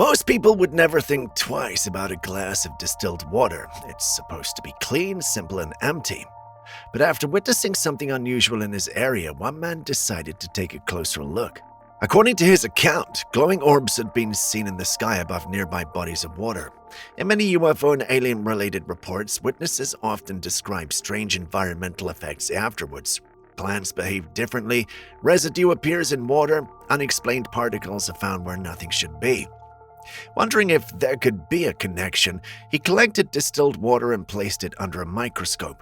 Most people would never think twice about a glass of distilled water. It's supposed to be clean, simple, and empty. But after witnessing something unusual in his area, one man decided to take a closer look. According to his account, glowing orbs had been seen in the sky above nearby bodies of water. In many UFO and alien-related reports, witnesses often describe strange environmental effects afterwards. Plants behave differently, residue appears in water, unexplained particles are found where nothing should be. Wondering if there could be a connection, he collected distilled water and placed it under a microscope.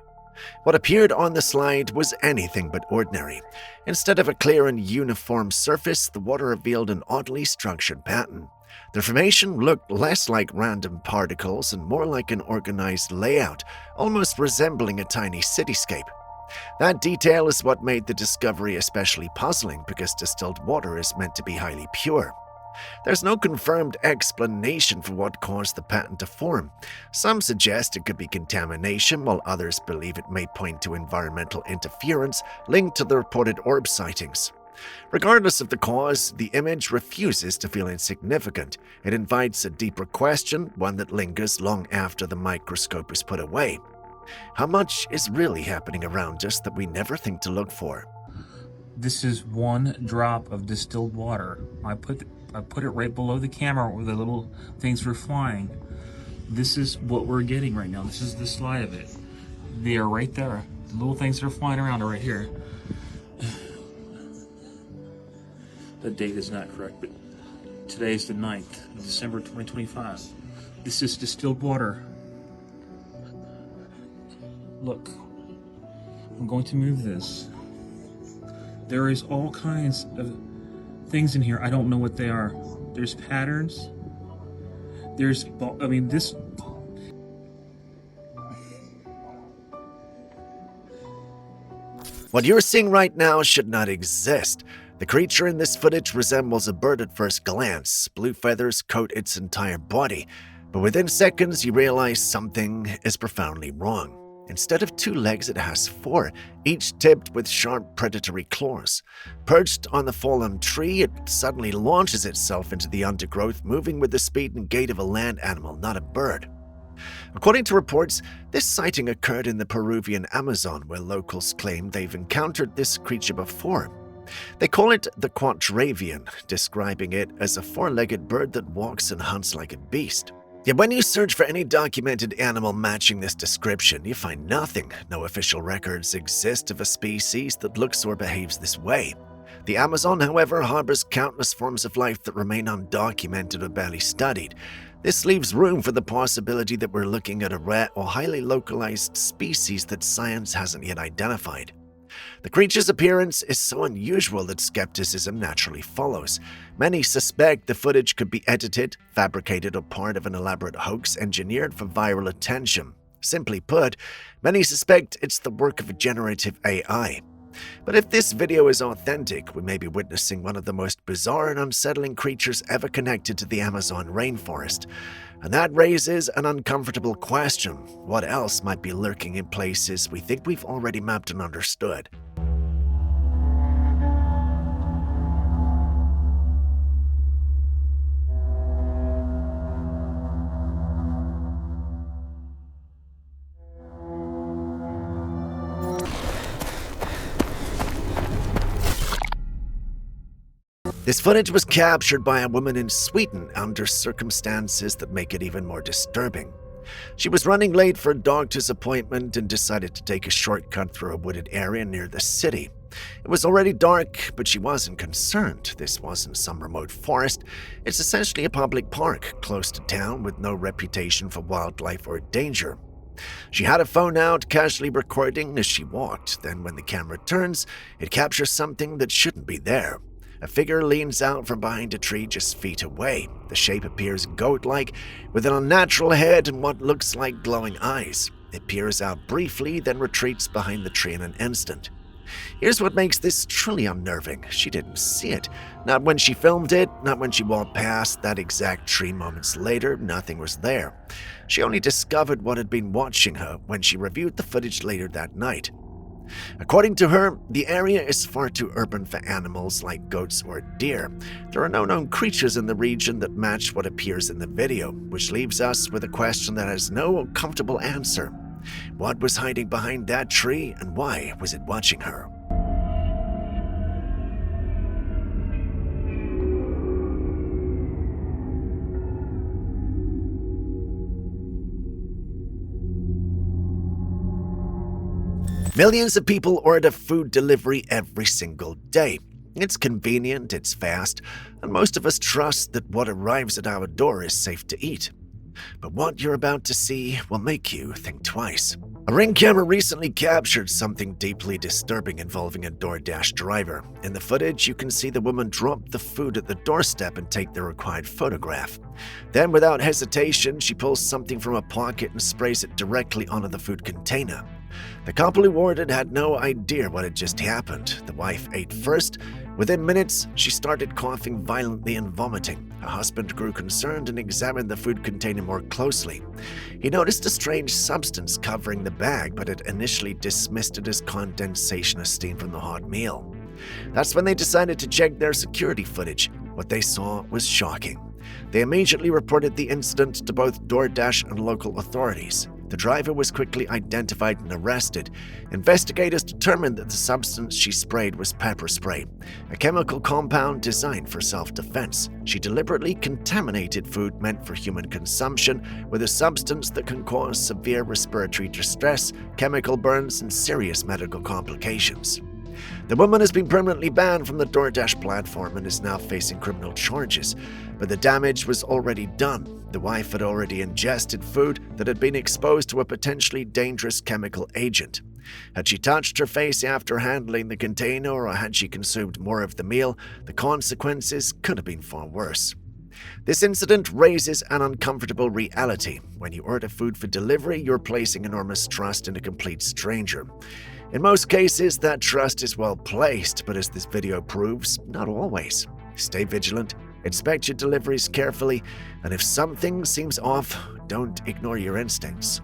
What appeared on the slide was anything but ordinary. Instead of a clear and uniform surface, the water revealed an oddly structured pattern. The formation looked less like random particles and more like an organized layout, almost resembling a tiny cityscape. That detail is what made the discovery especially puzzling, because distilled water is meant to be highly pure. There's no confirmed explanation for what caused the pattern to form. Some suggest it could be contamination, while others believe it may point to environmental interference linked to the reported orb sightings. Regardless of the cause, the image refuses to feel insignificant. It invites a deeper question, one that lingers long after the microscope is put away. How much is really happening around us that we never think to look for? This is one drop of distilled water. I put it right below the camera where the little things were flying. This is what we're getting right now. This is the slide of it. They are right there. The little things that are flying around are right here. The date is not correct, but today is the 9th of December 2025. This is distilled water. Look, I'm going to move this. There is all kinds of things in here. I don't know what they are. There's patterns. This. What you're seeing right now should not exist. The creature in this footage resembles a bird at first glance. Blue feathers coat its entire body. But within seconds, you realize something is profoundly wrong. Instead of 2 legs, it has 4, each tipped with sharp predatory claws. Perched on the fallen tree, it suddenly launches itself into the undergrowth, moving with the speed and gait of a land animal, not a bird. According to reports, this sighting occurred in the Peruvian Amazon, where locals claim they've encountered this creature before. They call it the quadrivian, describing it as a 4-legged bird that walks and hunts like a beast. Yet when you search for any documented animal matching this description, you find nothing. No official records exist of a species that looks or behaves this way. The Amazon, however, harbors countless forms of life that remain undocumented or barely studied. This leaves room for the possibility that we're looking at a rare or highly localized species that science hasn't yet identified. The creature's appearance is so unusual that skepticism naturally follows. Many suspect the footage could be edited, fabricated, or part of an elaborate hoax engineered for viral attention. Simply put, many suspect it's the work of a generative AI. But if this video is authentic, we may be witnessing one of the most bizarre and unsettling creatures ever connected to the Amazon rainforest. And that raises an uncomfortable question. What else might be lurking in places we think we've already mapped and understood? This footage was captured by a woman in Sweden under circumstances that make it even more disturbing. She was running late for a doctor's appointment and decided to take a shortcut through a wooded area near the city. It was already dark, but she wasn't concerned. This wasn't some remote forest. It's essentially a public park close to town with no reputation for wildlife or danger. She had a phone out, casually recording as she walked. Then when the camera turns, it captures something that shouldn't be there. A figure leans out from behind a tree just feet away. The shape appears goat-like, with an unnatural head and what looks like glowing eyes. It peers out briefly, then retreats behind the tree in an instant. Here's what makes this truly unnerving. She didn't see it. Not when she filmed it, not when she walked past that exact tree moments later. Nothing was there. She only discovered what had been watching her when she reviewed the footage later that night. According to her, the area is far too urban for animals like goats or deer. There are no known creatures in the region that match what appears in the video, which leaves us with a question that has no comfortable answer. What was hiding behind that tree, and why was it watching her? Millions of people order food delivery every single day. It's convenient, it's fast, and most of us trust that what arrives at our door is safe to eat. But what you're about to see will make you think twice. A Ring camera recently captured something deeply disturbing involving a DoorDash driver. In the footage, you can see the woman drop the food at the doorstep and take the required photograph. Then, without hesitation, she pulls something from a pocket and sprays it directly onto the food container. The couple who ordered had no idea what had just happened. The wife ate first. Within minutes, she started coughing violently and vomiting. Her husband grew concerned and examined the food container more closely. He noticed a strange substance covering the bag, but had initially dismissed it as condensation of steam from the hot meal. That's when they decided to check their security footage. What they saw was shocking. They immediately reported the incident to both DoorDash and local authorities. The driver was quickly identified and arrested. Investigators determined that the substance she sprayed was pepper spray, a chemical compound designed for self-defense. She deliberately contaminated food meant for human consumption with a substance that can cause severe respiratory distress, chemical burns, and serious medical complications. The woman has been permanently banned from the DoorDash platform and is now facing criminal charges, but the damage was already done. The wife had already ingested food that had been exposed to a potentially dangerous chemical agent. Had she touched her face after handling the container, or had she consumed more of the meal, the consequences could have been far worse. This incident raises an uncomfortable reality. When you order food for delivery, you're placing enormous trust in a complete stranger. In most cases, that trust is well placed, but as this video proves, not always. Stay vigilant, inspect your deliveries carefully, and if something seems off, don't ignore your instincts.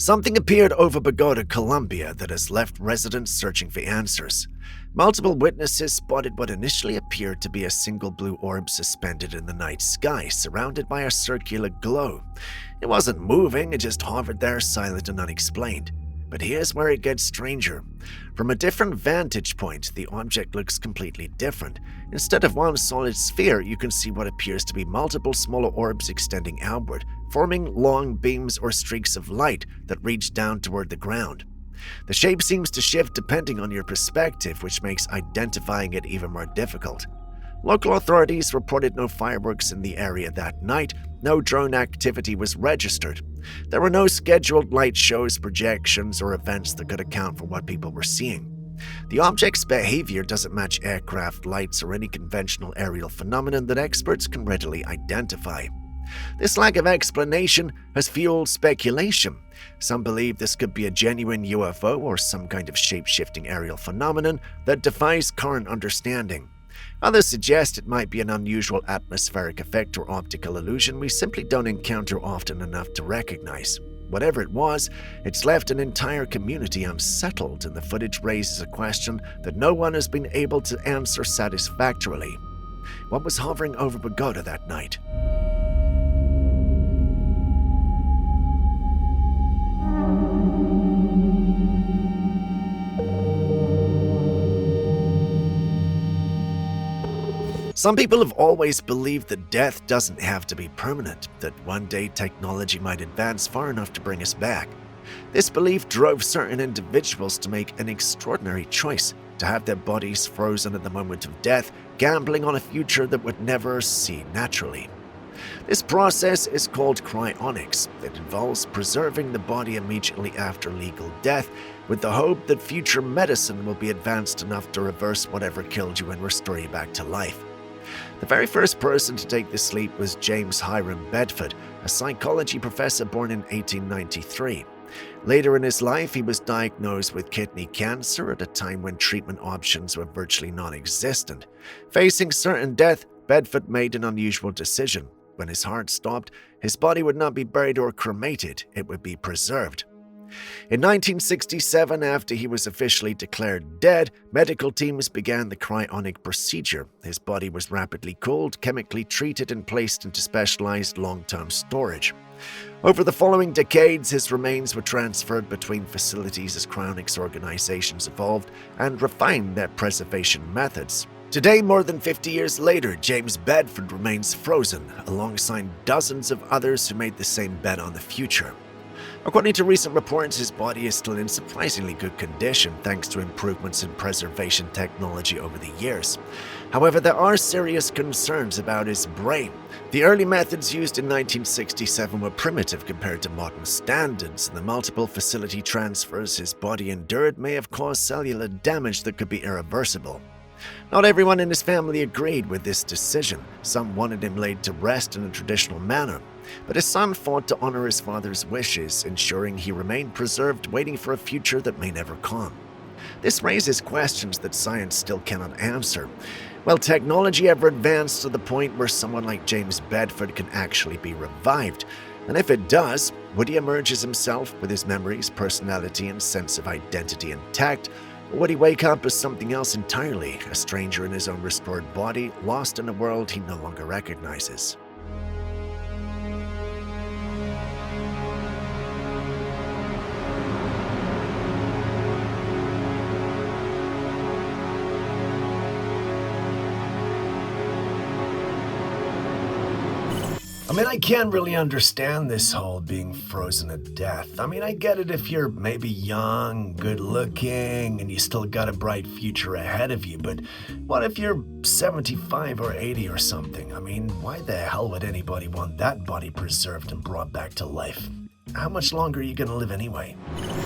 Something appeared over Bogota, Colombia that has left residents searching for answers. Multiple witnesses spotted what initially appeared to be a single blue orb suspended in the night sky, surrounded by a circular glow. It wasn't moving, it just hovered there silent and unexplained. But here's where it gets stranger. From a different vantage point, the object looks completely different. Instead of one solid sphere, you can see what appears to be multiple smaller orbs extending outward, forming long beams or streaks of light that reach down toward the ground. The shape seems to shift depending on your perspective, which makes identifying it even more difficult. Local authorities reported no fireworks in the area that night. No drone activity was registered. There were no scheduled light shows, projections, or events that could account for what people were seeing. The object's behavior doesn't match aircraft lights or any conventional aerial phenomenon that experts can readily identify. This lack of explanation has fueled speculation. Some believe this could be a genuine UFO or some kind of shape-shifting aerial phenomenon that defies current understanding. Others suggest it might be an unusual atmospheric effect or optical illusion we simply don't encounter often enough to recognize. Whatever it was, it's left an entire community unsettled, and the footage raises a question that no one has been able to answer satisfactorily. What was hovering over Bogota that night? Some people have always believed that death doesn't have to be permanent, that one day technology might advance far enough to bring us back. This belief drove certain individuals to make an extraordinary choice, to have their bodies frozen at the moment of death, gambling on a future that would never see naturally. This process is called cryonics. It involves preserving the body immediately after legal death, with the hope that future medicine will be advanced enough to reverse whatever killed you and restore you back to life. The very first person to take this leap was James Hiram Bedford, a psychology professor born in 1893. Later in his life, he was diagnosed with kidney cancer at a time when treatment options were virtually non-existent. Facing certain death, Bedford made an unusual decision. When his heart stopped, his body would not be buried or cremated, it would be preserved. In 1967, after he was officially declared dead, medical teams began the cryonic procedure. His body was rapidly cooled, chemically treated, and placed into specialized long-term storage. Over the following decades, his remains were transferred between facilities as cryonics organizations evolved and refined their preservation methods. Today, more than 50 years later, James Bedford remains frozen, alongside dozens of others who made the same bet on the future. According to recent reports, his body is still in surprisingly good condition thanks to improvements in preservation technology over the years. However, there are serious concerns about his brain. The early methods used in 1967 were primitive compared to modern standards, and the multiple facility transfers his body endured may have caused cellular damage that could be irreversible. Not everyone in his family agreed with this decision. Some wanted him laid to rest in a traditional manner, but his son fought to honor his father's wishes, ensuring he remained preserved, waiting for a future that may never come. This raises questions that science still cannot answer. Will technology ever advance to the point where someone like James Bedford can actually be revived? And if it does, would he emerge as himself with his memories, personality, and sense of identity intact? Or would he wake up as something else entirely, a stranger in his own restored body, lost in a world he no longer recognizes? I can't really understand this whole being frozen to death. I get it if you're maybe young, good looking, and you still got a bright future ahead of you, but what if you're 75 or 80 or something? Why the hell would anybody want that body preserved and brought back to life? How much longer are you gonna live anyway?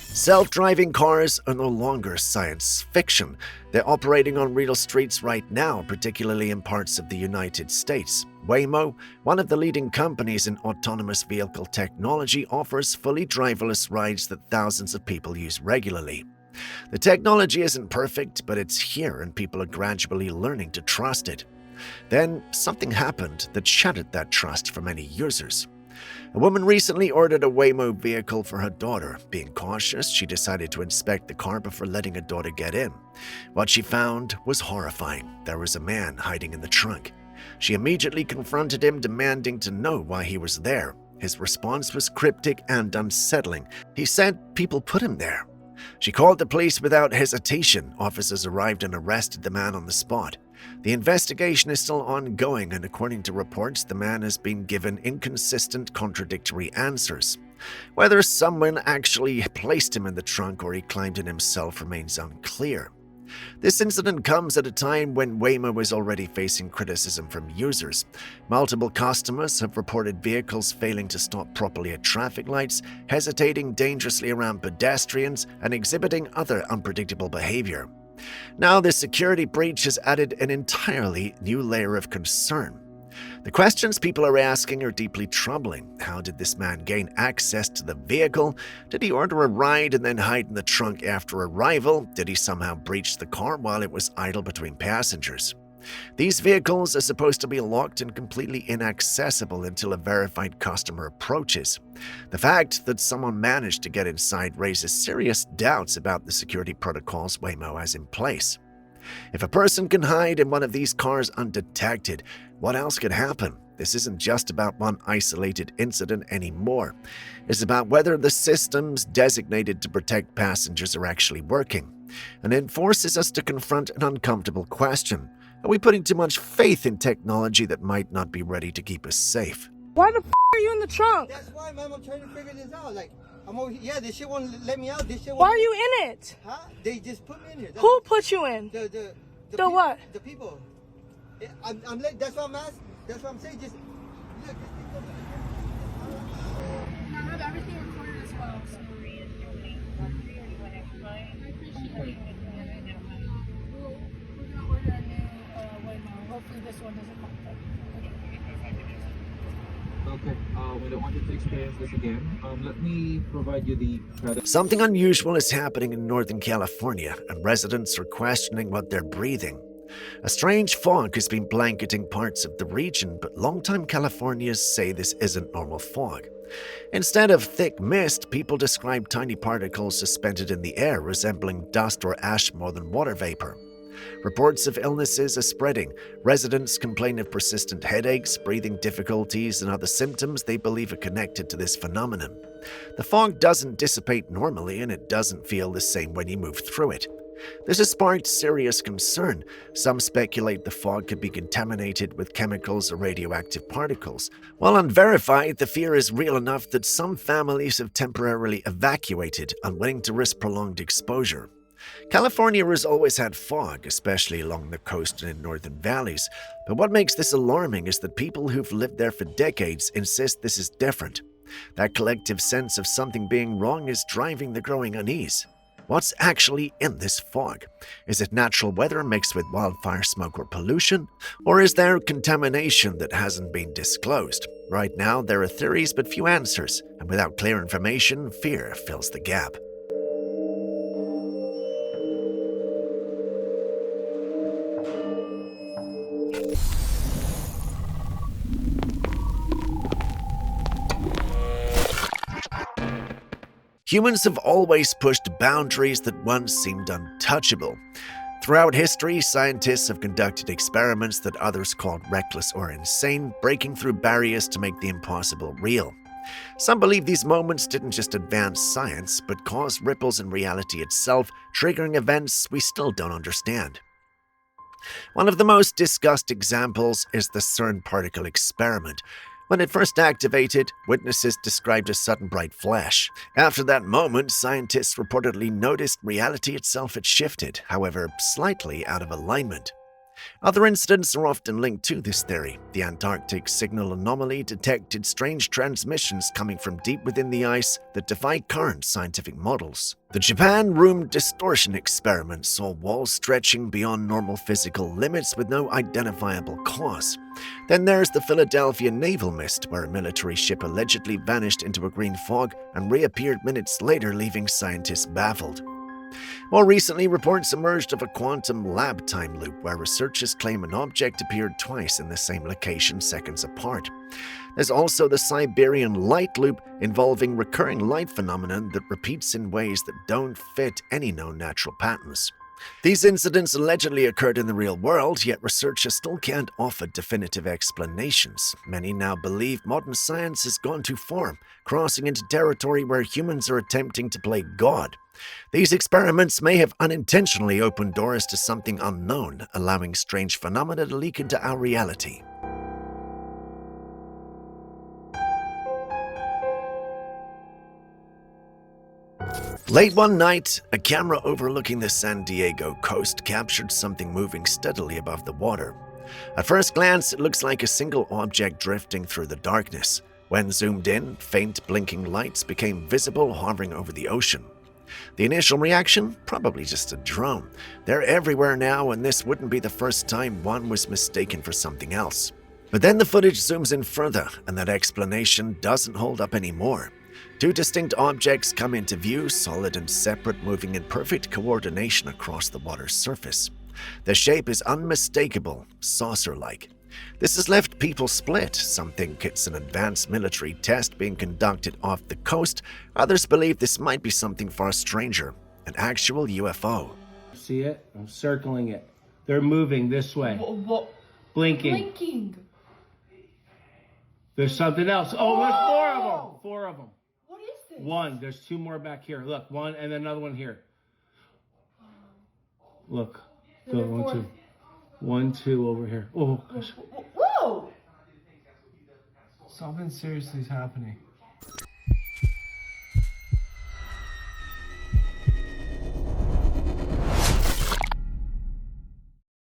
Self-driving cars are no longer science fiction. They're operating on real streets right now, particularly in parts of the United States. Waymo, one of the leading companies in autonomous vehicle technology, offers fully driverless rides that thousands of people use regularly. The technology isn't perfect, but it's here and people are gradually learning to trust it. Then something happened that shattered that trust for many users. A woman recently ordered a Waymo vehicle for her daughter. Being cautious, she decided to inspect the car before letting her daughter get in. What she found was horrifying. There was a man hiding in the trunk. She immediately confronted him, demanding to know why he was there. His response was cryptic and unsettling. He said people put him there. She called the police without hesitation. Officers arrived and arrested the man on the spot. The investigation is still ongoing, and according to reports, the man has been given inconsistent, contradictory answers. Whether someone actually placed him in the trunk or he climbed in himself remains unclear. This incident comes at a time when Waymo is already facing criticism from users. Multiple customers have reported vehicles failing to stop properly at traffic lights, hesitating dangerously around pedestrians, and exhibiting other unpredictable behavior. Now, this security breach has added an entirely new layer of concern. The questions people are asking are deeply troubling. How did this man gain access to the vehicle? Did he order a ride and then hide in the trunk after arrival? Did he somehow breach the car while it was idle between passengers? These vehicles are supposed to be locked and completely inaccessible until a verified customer approaches. The fact that someone managed to get inside raises serious doubts about the security protocols Waymo has in place. If a person can hide in one of these cars undetected, what else could happen? This isn't just about one isolated incident anymore. It's about whether the systems designated to protect passengers are actually working. And it forces us to confront an uncomfortable question. Are we putting too much faith in technology that might not be ready to keep us safe? Why the are you in the trunk? That's why, man, I'm trying to figure this out. I'm over here. Yeah, this shit won't let me out. This shit won't. Why are you in it? Huh? They just put me in here. Who put you in? The what? The people. I'm like, that's what I'm asking. That's what I'm saying. Just look. I have everything recorded as well, so I appreciate it. We're gonna order a new Waymo. hopefully this one doesn't pop up. Okay, we don't want you to experience this again. Let me provide you the Something unusual is happening in Northern California, and residents are questioning what they're breathing. A strange fog has been blanketing parts of the region, but longtime Californians say this isn't normal fog. Instead of thick mist, people describe tiny particles suspended in the air resembling dust or ash more than water vapor. Reports of illnesses are spreading. Residents complain of persistent headaches, breathing difficulties, and other symptoms they believe are connected to this phenomenon. The fog doesn't dissipate normally, and it doesn't feel the same when you move through it. This has sparked serious concern. Some speculate the fog could be contaminated with chemicals or radioactive particles. While unverified, the fear is real enough that some families have temporarily evacuated, unwilling to risk prolonged exposure. California has always had fog, especially along the coast and in northern valleys, but what makes this alarming is that people who've lived there for decades insist this is different. That collective sense of something being wrong is driving the growing unease. What's actually in this fog? Is it natural weather mixed with wildfire smoke or pollution? Or is there contamination that hasn't been disclosed? Right now, there are theories but few answers, and without clear information, fear fills the gap. Humans have always pushed boundaries that once seemed untouchable. Throughout history, scientists have conducted experiments that others called reckless or insane, breaking through barriers to make the impossible real. Some believe these moments didn't just advance science, but caused ripples in reality itself, triggering events we still don't understand. One of the most discussed examples is the CERN particle experiment. When it first activated, witnesses described a sudden bright flash. After that moment, scientists reportedly noticed reality itself had shifted, however, slightly out of alignment. Other incidents are often linked to this theory. The Antarctic signal anomaly detected strange transmissions coming from deep within the ice that defy current scientific models. The Japan room distortion experiment saw walls stretching beyond normal physical limits with no identifiable cause. Then there's the Philadelphia naval mist, where a military ship allegedly vanished into a green fog and reappeared minutes later, leaving scientists baffled. More recently, reports emerged of a quantum lab time loop where researchers claim an object appeared twice in the same location seconds apart. There's also the Siberian light loop, involving recurring light phenomenon that repeats in ways that don't fit any known natural patterns. These incidents allegedly occurred in the real world, yet researchers still can't offer definitive explanations. Many now believe modern science has gone too far, crossing into territory where humans are attempting to play God. These experiments may have unintentionally opened doors to something unknown, allowing strange phenomena to leak into our reality. Late one night, a camera overlooking the San Diego coast captured something moving steadily above the water. At first glance, it looks like a single object drifting through the darkness. When zoomed in, faint blinking lights became visible hovering over the ocean. The initial reaction? Probably just a drone. They're everywhere now, and this wouldn't be the first time one was mistaken for something else. But then the footage zooms in further, and that explanation doesn't hold up anymore. Two distinct objects come into view, solid and separate, moving in perfect coordination across the water's surface. The shape is unmistakable, saucer-like. This has left people split. Some think it's an advanced military test being conducted off the coast. Others believe this might be something far stranger, an actual UFO. See it? I'm circling it. They're moving this way. What? Blinking. Blinking. There's something else. Oh, there's four of them. Four of them. What is this? One. There's two more back here. Look, one and then another one here. Look. Go, one, two. 1, 2 over here. Oh, gosh. Whoa! Something seriously is happening.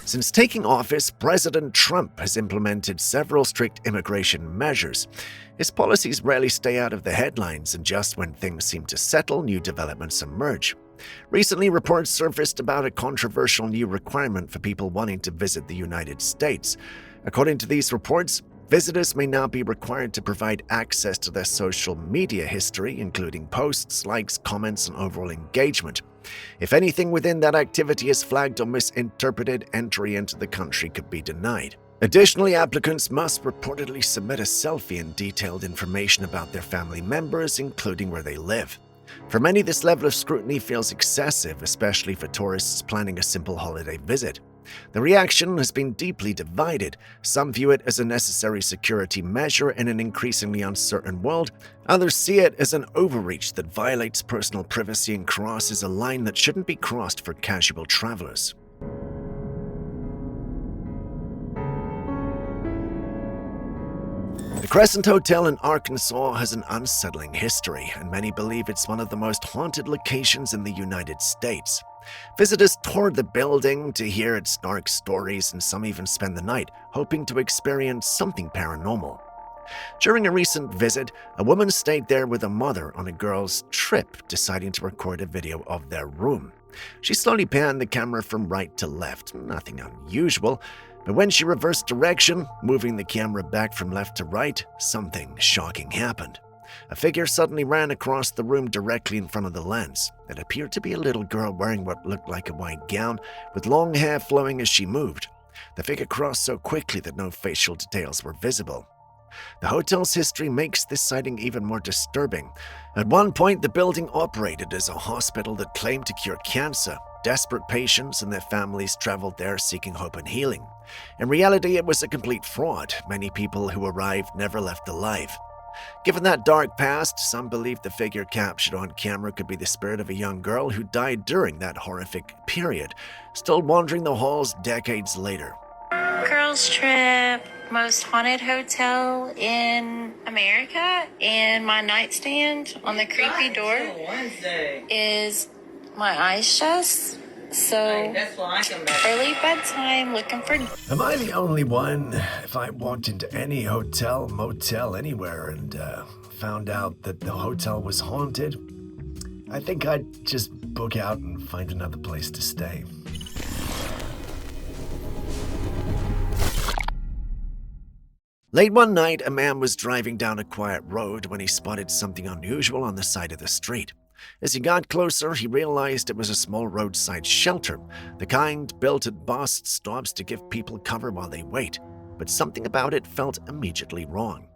Since taking office, President Trump has implemented several strict immigration measures. His policies rarely stay out of the headlines, and just when things seem to settle, new developments emerge. Recently, reports surfaced about a controversial new requirement for people wanting to visit the United States. According to these reports, visitors may now be required to provide access to their social media history, including posts, likes, comments, and overall engagement. If anything within that activity is flagged or misinterpreted, entry into the country could be denied. Additionally, applicants must reportedly submit a selfie and detailed information about their family members, including where they live. For many, this level of scrutiny feels excessive, especially for tourists planning a simple holiday visit. The reaction has been deeply divided. Some view it as a necessary security measure in an increasingly uncertain world. Others see it as an overreach that violates personal privacy and crosses a line that shouldn't be crossed for casual travelers. The Crescent Hotel in Arkansas has an unsettling history, and many believe it's one of the most haunted locations in the United States. Visitors toured the building to hear its dark stories, and some even spend the night hoping to experience something paranormal. During a recent visit, a woman stayed there with a mother on a girl's trip, deciding to record a video of their room. She slowly panned the camera from right to left, nothing unusual, but when she reversed direction, moving the camera back from left to right, something shocking happened. A figure suddenly ran across the room directly in front of the lens. It appeared to be a little girl wearing what looked like a white gown, with long hair flowing as she moved. The figure crossed so quickly that no facial details were visible. The hotel's history makes this sighting even more disturbing. At one point, the building operated as a hospital that claimed to cure cancer. Desperate patients and their families traveled there seeking hope and healing. In reality, it was a complete fraud. Many people who arrived never left alive. Given that dark past, some believe the figure captured on camera could be the spirit of a young girl who died during that horrific period, still wandering the halls decades later. Girls trip, most haunted hotel in America, and my nightstand on the creepy door is my ice chest. So early bedtime, looking for. Am I the only one? If I walked into any hotel, motel, anywhere, and found out that the hotel was haunted, I think I'd just book out and find another place to stay. Late one night, a man was driving down a quiet road when he spotted something unusual on the side of the street. As he got closer, he realized it was a small roadside shelter, the kind built at bus stops to give people cover while they wait. But something about it felt immediately wrong.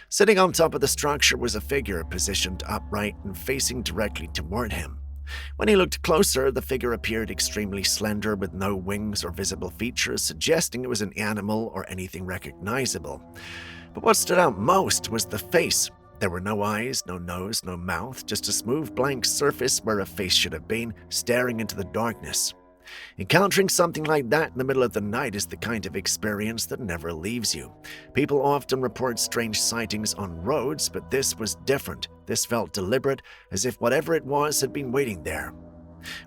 Sitting on top of the structure was a figure positioned upright and facing directly toward him. When he looked closer, the figure appeared extremely slender with no wings or visible features, suggesting it was an animal or anything recognizable. But what stood out most was the face. There were no eyes, no nose, no mouth, just a smooth blank surface where a face should have been, staring into the darkness. Encountering something like that in the middle of the night is the kind of experience that never leaves you. People often report strange sightings on roads, but this was different. This felt deliberate, as if whatever it was had been waiting there.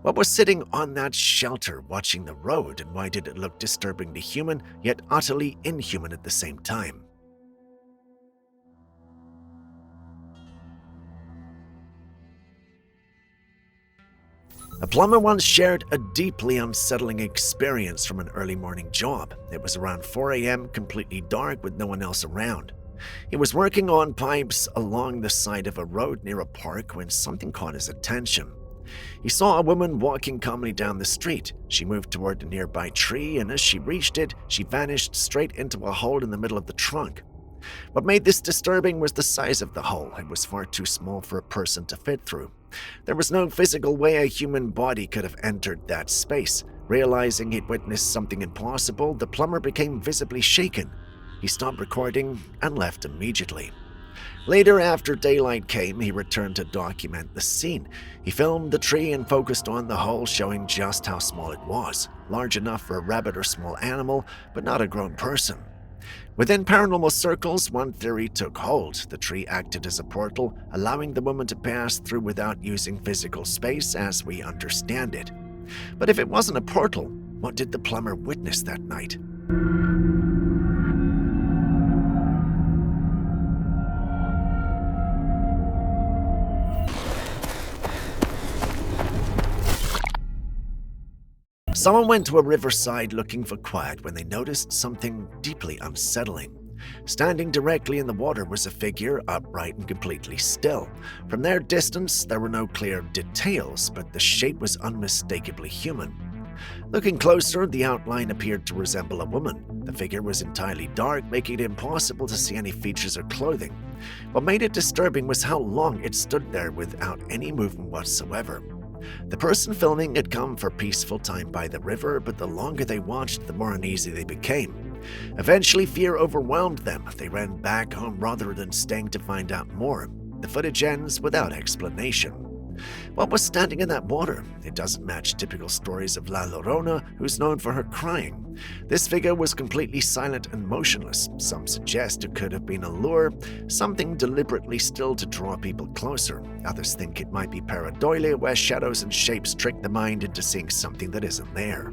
What was sitting on that shelter watching the road, and why did it look disturbingly human, yet utterly inhuman at the same time? A plumber once shared a deeply unsettling experience from an early morning job. It was around 4 a.m., completely dark with no one else around. He was working on pipes along the side of a road near a park when something caught his attention. He saw a woman walking calmly down the street. She moved toward a nearby tree, and as she reached it, she vanished straight into a hole in the middle of the trunk. What made this disturbing was the size of the hole. It was far too small for a person to fit through. There was no physical way a human body could have entered that space. Realizing he'd witnessed something impossible, the plumber became visibly shaken. He stopped recording and left immediately. Later, after daylight came, he returned to document the scene. He filmed the tree and focused on the hole, showing just how small it was. Large enough for a rabbit or small animal, but not a grown person. Within paranormal circles, one theory took hold. The tree acted as a portal, allowing the woman to pass through without using physical space as we understand it. But if it wasn't a portal, what did the plumber witness that night? Someone went to a riverside looking for quiet when they noticed something deeply unsettling. Standing directly in the water was a figure, upright and completely still. From their distance, there were no clear details, but the shape was unmistakably human. Looking closer, the outline appeared to resemble a woman. The figure was entirely dark, making it impossible to see any features or clothing. What made it disturbing was how long it stood there without any movement whatsoever. The person filming had come for peaceful time by the river, but the longer they watched, the more uneasy they became. Eventually, fear overwhelmed them. They ran back home rather than staying to find out more. The footage ends without explanation. What was standing in that water? It doesn't match typical stories of La Llorona, who's known for her crying. This figure was completely silent and motionless. Some suggest it could have been a lure, something deliberately still to draw people closer. Others think it might be pareidolia, where shadows and shapes trick the mind into seeing something that isn't there.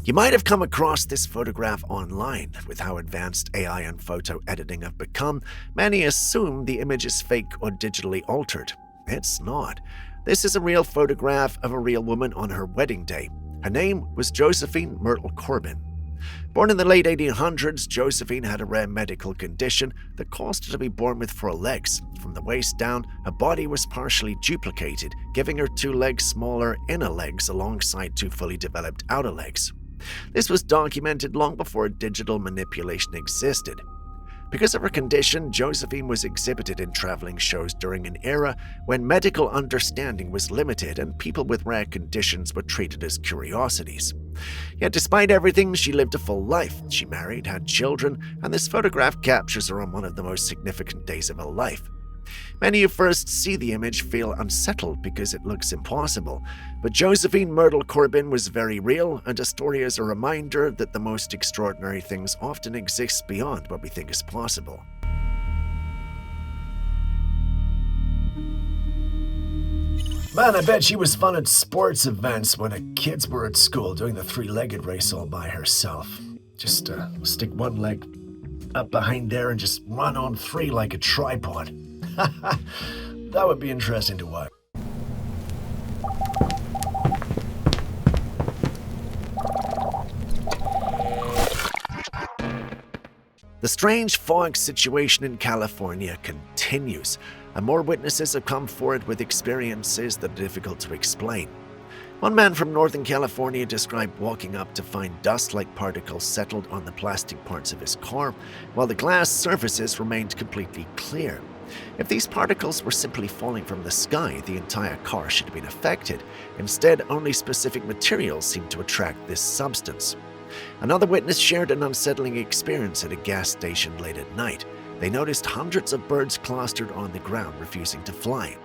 You might have come across this photograph online. With how advanced AI and photo editing have become, many assume the image is fake or digitally altered. It's not. This is a real photograph of a real woman on her wedding day. Her name was Josephine Myrtle Corbin. Born in the late 1800s, Josephine had a rare medical condition that caused her to be born with 4 legs. From the waist down, her body was partially duplicated, giving her 2 legs smaller inner legs alongside 2 fully developed outer legs. This was documented long before digital manipulation existed. Because of her condition, Josephine was exhibited in traveling shows during an era when medical understanding was limited and people with rare conditions were treated as curiosities. Yet despite everything, she lived a full life. She married, had children, and this photograph captures her on one of the most significant days of her life. Many who first see the image feel unsettled because it looks impossible, but Josephine Myrtle Corbin was very real, and a story is a reminder that the most extraordinary things often exist beyond what we think is possible. Man, I bet she was fun at sports events when the kids were at school doing the 3-legged race all by herself. Just stick one leg up behind there and just run on 3 like a tripod. That would be interesting to watch. The strange fog situation in California continues, and more witnesses have come forward with experiences that are difficult to explain. One man from Northern California described walking up to find dust-like particles settled on the plastic parts of his car, while the glass surfaces remained completely clear. If these particles were simply falling from the sky, the entire car should have been affected. Instead, only specific materials seemed to attract this substance. Another witness shared an unsettling experience at a gas station late at night. They noticed hundreds of birds clustered on the ground, refusing to fly.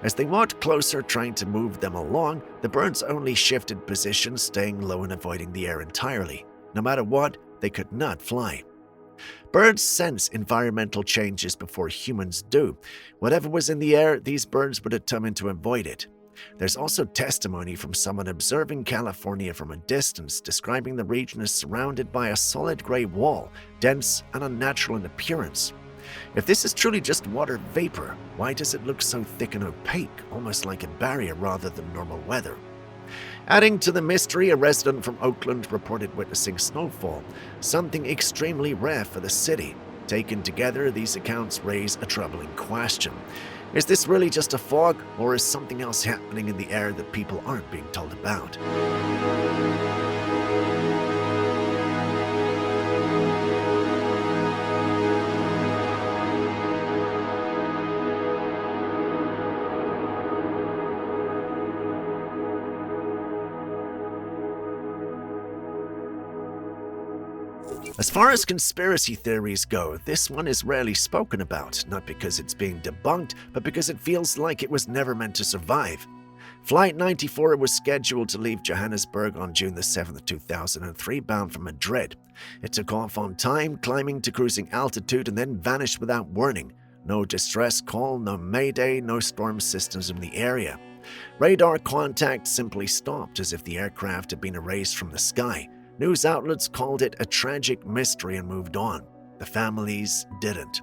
As they walked closer, trying to move them along, the birds only shifted positions, staying low and avoiding the air entirely. No matter what, they could not fly. Birds sense environmental changes before humans do. Whatever was in the air, these birds were determined to avoid it. There's also testimony from someone observing California from a distance, describing the region as surrounded by a solid gray wall, dense and unnatural in appearance. If this is truly just water vapor, why does it look so thick and opaque, almost like a barrier rather than normal weather? Adding to the mystery, a resident from Oakland reported witnessing snowfall, something extremely rare for the city. Taken together, these accounts raise a troubling question. Is this really just a fog, or is something else happening in the air that people aren't being told about? As far as conspiracy theories go, this one is rarely spoken about, not because it's being debunked, but because it feels like it was never meant to survive. Flight 94 was scheduled to leave Johannesburg on June 7, 2003, bound for Madrid. It took off on time, climbing to cruising altitude, and then vanished without warning. No distress call, no mayday, no storm systems in the area. Radar contact simply stopped as if the aircraft had been erased from the sky. News outlets called it a tragic mystery and moved on. The families didn't.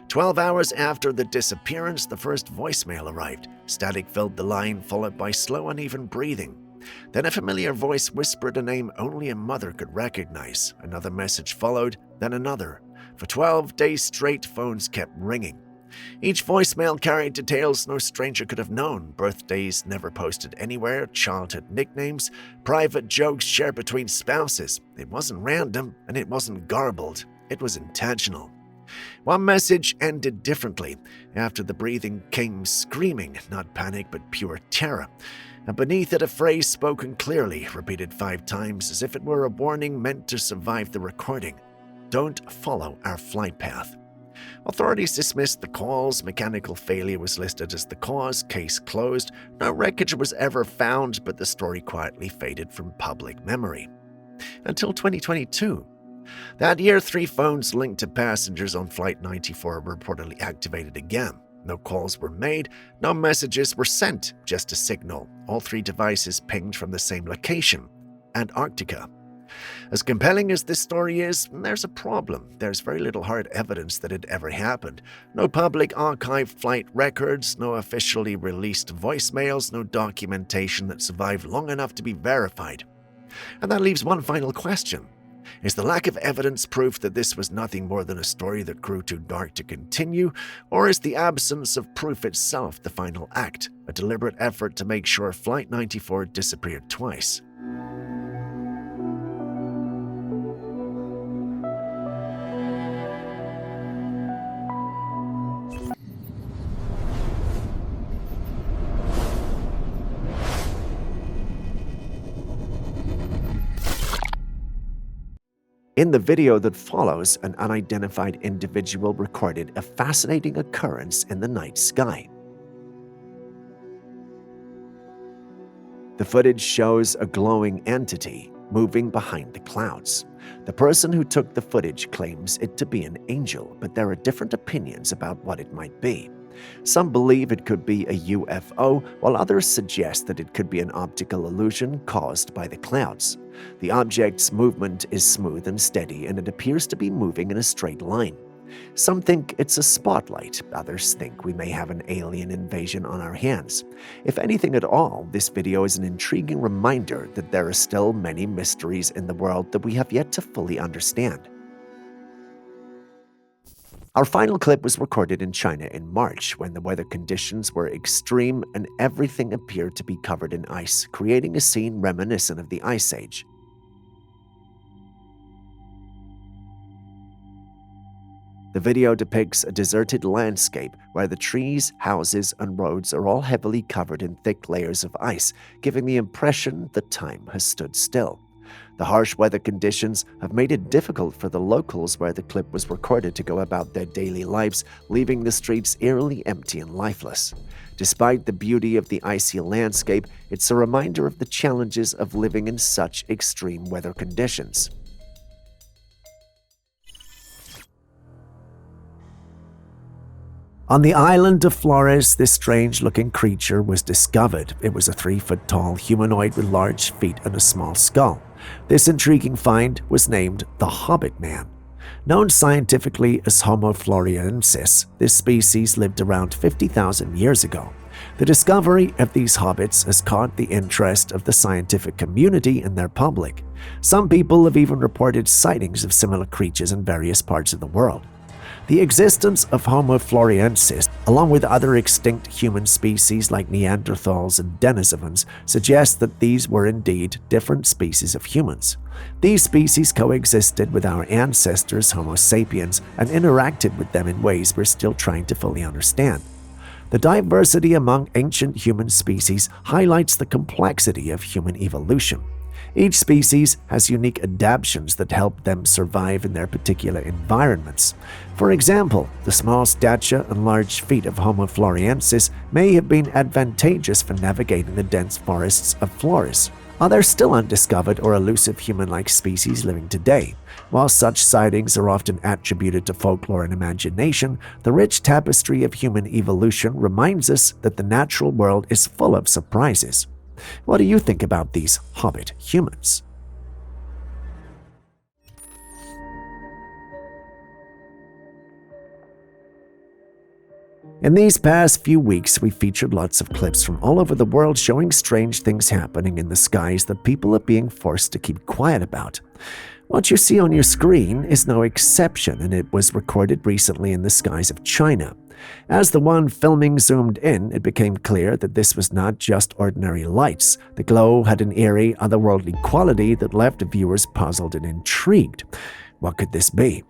12 hours after the disappearance, the first voicemail arrived. Static filled the line, followed by slow, uneven breathing. Then a familiar voice whispered a name only a mother could recognize. Another message followed, then another. For 12 days straight, phones kept ringing. Each voicemail carried details no stranger could have known: birthdays never posted anywhere, childhood nicknames, private jokes shared between spouses. It wasn't random, and it wasn't garbled. It was intentional. One message ended differently. After the breathing came screaming, not panic but pure terror. And beneath it a phrase spoken clearly, repeated 5 times as if it were a warning meant to survive the recording. Don't follow our flight path. Authorities dismissed the calls. Mechanical failure was listed as the cause. Case closed. No wreckage was ever found, but the story quietly faded from public memory. Until 2022. That year, 3 phones linked to passengers on Flight 94 were reportedly activated again. No calls were made, no messages were sent, just a signal. All 3 devices pinged from the same location, Antarctica. As compelling as this story is, there's a problem. There's very little hard evidence that it ever happened. No public archived flight records, no officially released voicemails, no documentation that survived long enough to be verified. And that leaves one final question. Is the lack of evidence proof that this was nothing more than a story that grew too dark to continue, or is the absence of proof itself the final act, a deliberate effort to make sure Flight 94 disappeared twice? In the video that follows, an unidentified individual recorded a fascinating occurrence in the night sky. The footage shows a glowing entity moving behind the clouds. The person who took the footage claims it to be an angel, but there are different opinions about what it might be. Some believe it could be a UFO, while others suggest that it could be an optical illusion caused by the clouds. The object's movement is smooth and steady, and it appears to be moving in a straight line. Some think it's a spotlight, others think we may have an alien invasion on our hands. If anything at all, this video is an intriguing reminder that there are still many mysteries in the world that we have yet to fully understand. Our final clip was recorded in China in March, when the weather conditions were extreme and everything appeared to be covered in ice, creating a scene reminiscent of the Ice Age. The video depicts a deserted landscape where the trees, houses, and roads are all heavily covered in thick layers of ice, giving the impression that time has stood still. The harsh weather conditions have made it difficult for the locals where the clip was recorded to go about their daily lives, leaving the streets eerily empty and lifeless. Despite the beauty of the icy landscape, it's a reminder of the challenges of living in such extreme weather conditions. On the island of Flores, this strange-looking creature was discovered. It was a 3-foot-tall humanoid with large feet and a small skull. This intriguing find was named the Hobbit Man. Known scientifically as Homo floresiensis, this species lived around 50,000 years ago. The discovery of these hobbits has caught the interest of the scientific community and their public. Some people have even reported sightings of similar creatures in various parts of the world. The existence of Homo floresiensis, along with other extinct human species like Neanderthals and Denisovans, suggests that these were indeed different species of humans. These species coexisted with our ancestors Homo sapiens and interacted with them in ways we're still trying to fully understand. The diversity among ancient human species highlights the complexity of human evolution. Each species has unique adaptations that help them survive in their particular environments. For example, the small stature and large feet of Homo floresiensis may have been advantageous for navigating the dense forests of Flores. Are there still undiscovered or elusive human-like species living today? While such sightings are often attributed to folklore and imagination, the rich tapestry of human evolution reminds us that the natural world is full of surprises. What do you think about these hobbit humans? In these past few weeks, we featured lots of clips from all over the world showing strange things happening in the skies that people are being forced to keep quiet about. What you see on your screen is no exception, and it was recorded recently in the skies of China. As the one filming zoomed in, it became clear that this was not just ordinary lights. The glow had an eerie, otherworldly quality that left viewers puzzled and intrigued. What could this be?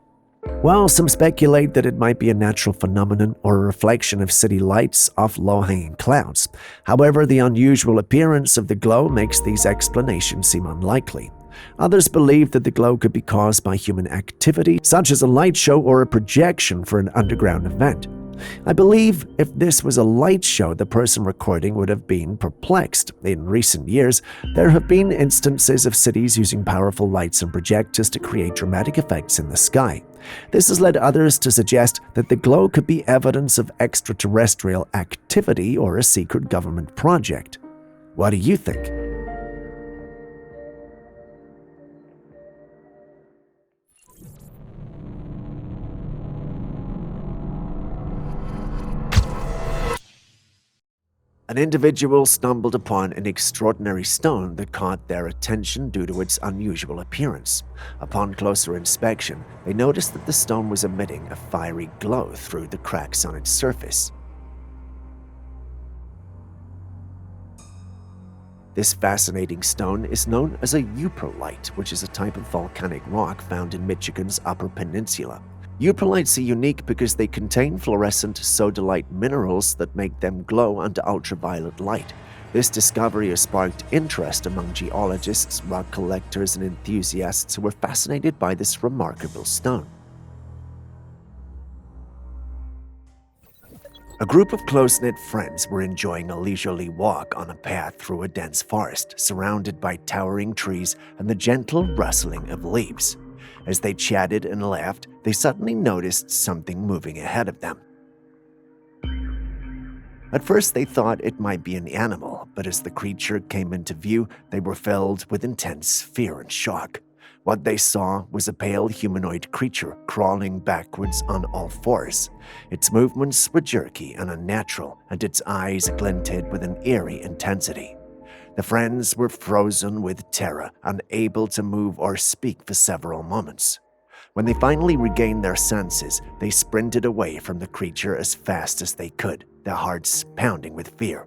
Well, some speculate that it might be a natural phenomenon or a reflection of city lights off low-hanging clouds. However, the unusual appearance of the glow makes these explanations seem unlikely. Others believe that the glow could be caused by human activity, such as a light show or a projection for an underground event. I believe if this was a light show, the person recording would have been perplexed. In recent years, there have been instances of cities using powerful lights and projectors to create dramatic effects in the sky. This has led others to suggest that the glow could be evidence of extraterrestrial activity or a secret government project. What do you think? An individual stumbled upon an extraordinary stone that caught their attention due to its unusual appearance. Upon closer inspection, they noticed that the stone was emitting a fiery glow through the cracks on its surface. This fascinating stone is known as a euprolite, which is a type of volcanic rock found in Michigan's Upper Peninsula. Euprolites are unique because they contain fluorescent sodalite minerals that make them glow under ultraviolet light. This discovery has sparked interest among geologists, rock collectors, and enthusiasts who are fascinated by this remarkable stone. A group of close-knit friends were enjoying a leisurely walk on a path through a dense forest, surrounded by towering trees and the gentle rustling of leaves. As they chatted and laughed, they suddenly noticed something moving ahead of them. At first, they thought it might be an animal, but as the creature came into view, they were filled with intense fear and shock. What they saw was a pale humanoid creature crawling backwards on all fours. Its movements were jerky and unnatural, and its eyes glinted with an eerie intensity. The friends were frozen with terror, unable to move or speak for several moments. When they finally regained their senses, they sprinted away from the creature as fast as they could, their hearts pounding with fear.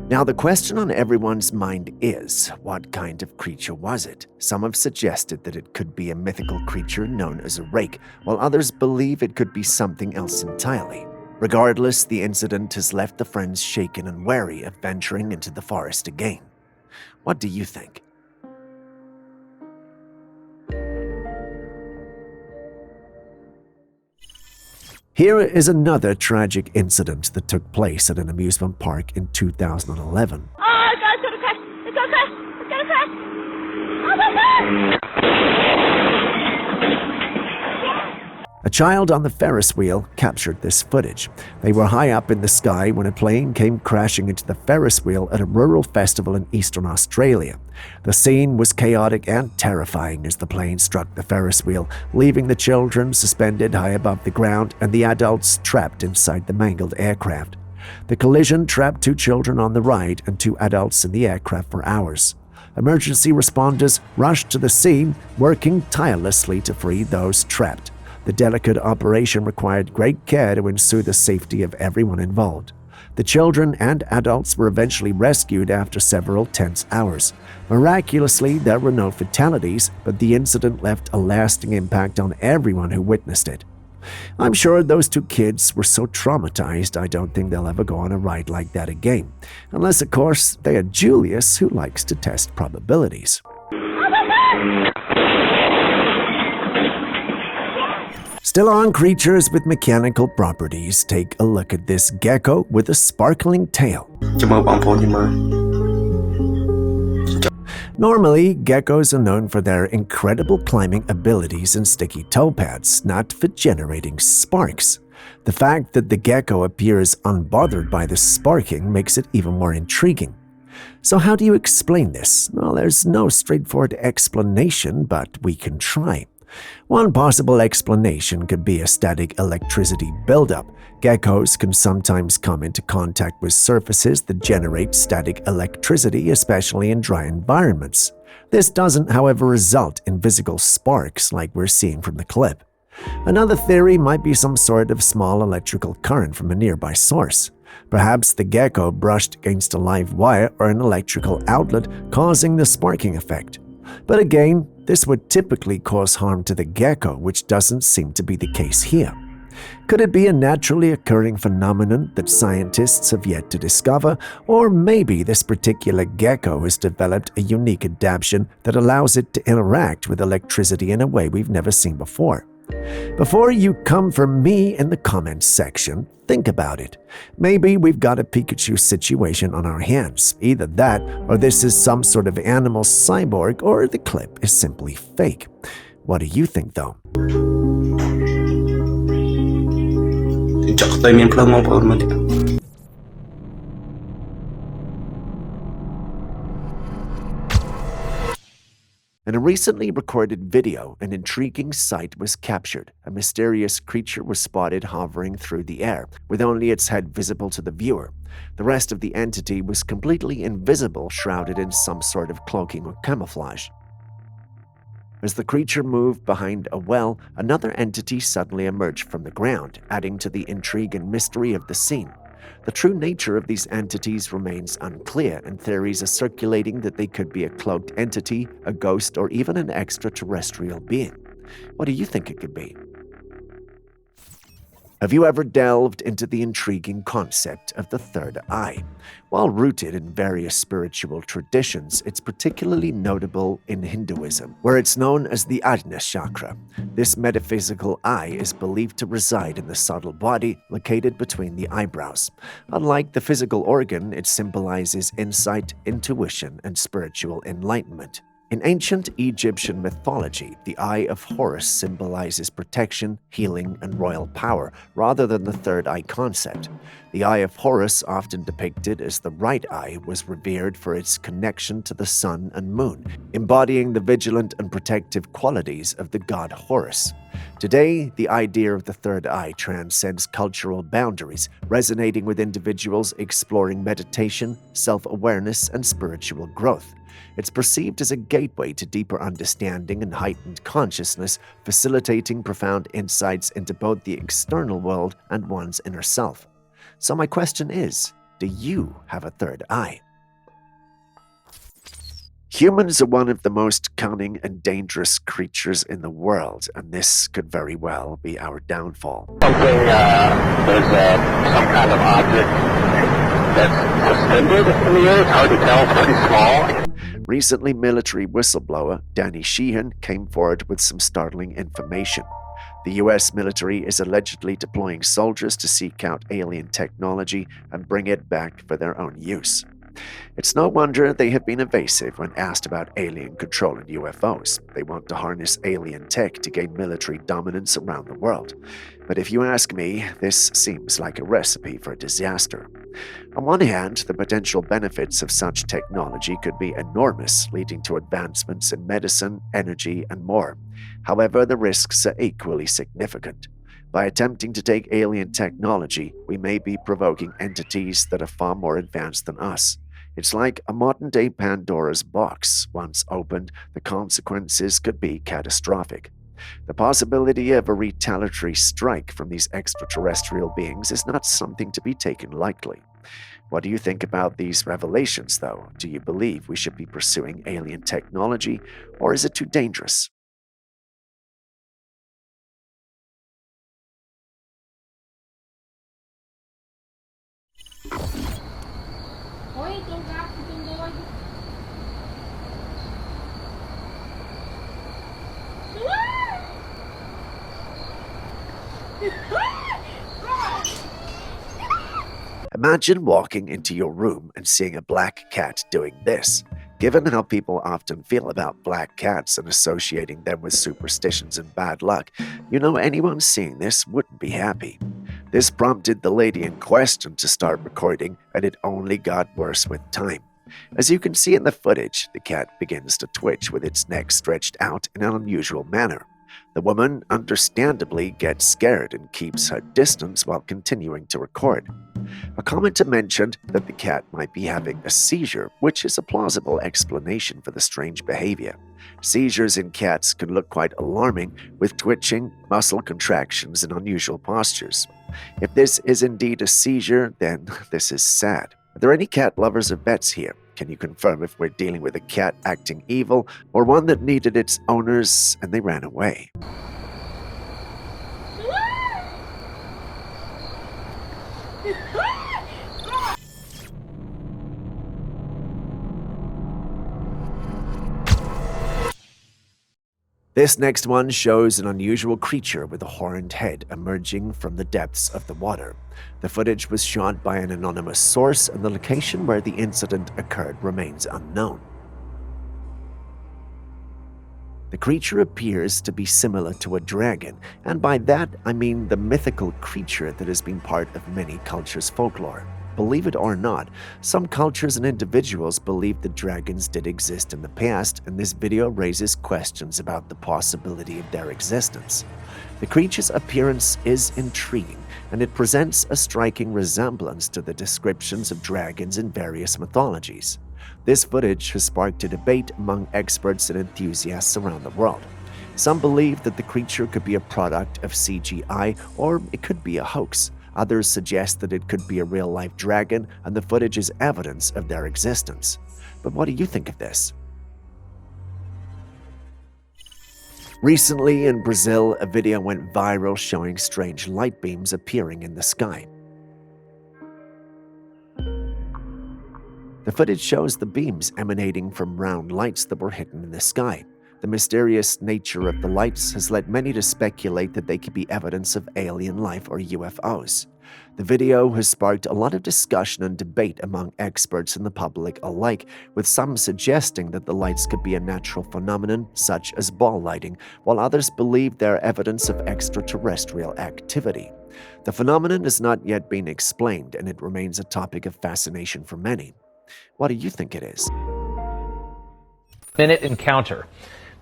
Now, the question on everyone's mind is, what kind of creature was it? Some have suggested that it could be a mythical creature known as a rake, while others believe it could be something else entirely. Regardless, the incident has left the friends shaken and wary of venturing into the forest again. What do you think? Here is another tragic incident that took place at an amusement park in 2011. Oh, God, it's gonna crash! It's gonna crash! It's gonna crash! Oh my God! A child on the Ferris wheel captured this footage. They were high up in the sky when a plane came crashing into the Ferris wheel at a rural festival in eastern Australia. The scene was chaotic and terrifying as the plane struck the Ferris wheel, leaving the children suspended high above the ground and the adults trapped inside the mangled aircraft. The collision trapped 2 children on the ride and 2 adults in the aircraft for hours. Emergency responders rushed to the scene, working tirelessly to free those trapped. The delicate operation required great care to ensure the safety of everyone involved. The children and adults were eventually rescued after several tense hours. Miraculously, there were no fatalities, but the incident left a lasting impact on everyone who witnessed it. I'm sure those 2 kids were so traumatized I don't think they'll ever go on a ride like that again. Unless, of course, they are Julius, who likes to test probabilities. Still on creatures with mechanical properties, take a look at this gecko with a sparkling tail. Normally, geckos are known for their incredible climbing abilities and sticky toe pads, not for generating sparks. The fact that the gecko appears unbothered by the sparking makes it even more intriguing. So how do you explain this? Well, there's no straightforward explanation, but we can try. One possible explanation could be a static electricity buildup. Geckos can sometimes come into contact with surfaces that generate static electricity, especially in dry environments. This doesn't, however, result in physical sparks like we're seeing from the clip. Another theory might be some sort of small electrical current from a nearby source. Perhaps the gecko brushed against a live wire or an electrical outlet, causing the sparking effect. But again, this would typically cause harm to the gecko, which doesn't seem to be the case here. Could it be a naturally occurring phenomenon that scientists have yet to discover, or maybe this particular gecko has developed a unique adaptation that allows it to interact with electricity in a way we've never seen before? Before you come for me in the comments section, think about it. Maybe we've got a Pikachu situation on our hands. Either that, or this is some sort of animal cyborg, or the clip is simply fake. What do you think, though? ចុះទៅមានភ្លើងបងប្អូនមើលទៀត In a recently recorded video, an intriguing sight was captured. A mysterious creature was spotted hovering through the air, with only its head visible to the viewer. The rest of the entity was completely invisible, shrouded in some sort of cloaking or camouflage. As the creature moved behind a well, another entity suddenly emerged from the ground, adding to the intrigue and mystery of the scene. The true nature of these entities remains unclear, and theories are circulating that they could be a cloaked entity, a ghost, or even an extraterrestrial being. What do you think it could be? Have you ever delved into the intriguing concept of the third eye? While rooted in various spiritual traditions, it's particularly notable in Hinduism, where it's known as the Ajna chakra. This metaphysical eye is believed to reside in the subtle body located between the eyebrows. Unlike the physical organ, it symbolizes insight, intuition, and spiritual enlightenment. In ancient Egyptian mythology, the Eye of Horus symbolizes protection, healing, and royal power, rather than the third eye concept. The Eye of Horus, often depicted as the right eye, was revered for its connection to the sun and moon, embodying the vigilant and protective qualities of the god Horus. Today, the idea of the third eye transcends cultural boundaries, resonating with individuals exploring meditation, self-awareness, and spiritual growth. It's perceived as a gateway to deeper understanding and heightened consciousness, facilitating profound insights into both the external world and one's inner self. So my question is, do you have a third eye? Humans are one of the most cunning and dangerous creatures in the world, and this could very well be our downfall. There's some kind of object that's suspended in the air. It's hard to tell. It's pretty small. Recently, military whistleblower Danny Sheehan came forward with some startling information. The U.S. military is allegedly deploying soldiers to seek out alien technology and bring it back for their own use. It's no wonder they have been evasive when asked about alien control and UFOs. They want to harness alien tech to gain military dominance around the world. But if you ask me, this seems like a recipe for disaster. On one hand, the potential benefits of such technology could be enormous, leading to advancements in medicine, energy, and more. However, the risks are equally significant. By attempting to take alien technology, we may be provoking entities that are far more advanced than us. It's like a modern-day Pandora's box. Once opened, the consequences could be catastrophic. The possibility of a retaliatory strike from these extraterrestrial beings is not something to be taken lightly. What do you think about these revelations, though? Do you believe we should be pursuing alien technology, or is it too dangerous? Hoy, itong gato itong doon. Imagine walking into your room and seeing a black cat doing this. Given how people often feel about black cats and associating them with superstitions and bad luck, you know anyone seeing this wouldn't be happy. This prompted the lady in question to start recording, and it only got worse with time. As you can see in the footage, the cat begins to twitch with its neck stretched out in an unusual manner. The woman understandably gets scared and keeps her distance while continuing to record. A commenter mentioned that the cat might be having a seizure, which is a plausible explanation for the strange behavior. Seizures in cats can look quite alarming, with twitching, muscle contractions, and unusual postures. If this is indeed a seizure, then this is sad. Are there any cat lovers or vets here? Can you confirm if we're dealing with a cat acting evil or one that needed its owners and they ran away? This next one shows an unusual creature with a horned head emerging from the depths of the water. The footage was shot by an anonymous source, and the location where the incident occurred remains unknown. The creature appears to be similar to a dragon, and by that I mean the mythical creature that has been part of many cultures' folklore. Believe it or not, some cultures and individuals believe that dragons did exist in the past, and this video raises questions about the possibility of their existence. The creature's appearance is intriguing, and it presents a striking resemblance to the descriptions of dragons in various mythologies. This footage has sparked a debate among experts and enthusiasts around the world. Some believe that the creature could be a product of CGI, or it could be a hoax. Others suggest that it could be a real-life dragon, and the footage is evidence of their existence. But what do you think of this? Recently in Brazil, a video went viral showing strange light beams appearing in the sky. The footage shows the beams emanating from round lights that were hidden in the sky. The mysterious nature of the lights has led many to speculate that they could be evidence of alien life or UFOs. The video has sparked a lot of discussion and debate among experts and the public alike, with some suggesting that the lights could be a natural phenomenon such as ball lighting, while others believe they're evidence of extraterrestrial activity. The phenomenon has not yet been explained, and it remains a topic of fascination for many. What do you think it is? Minute encounter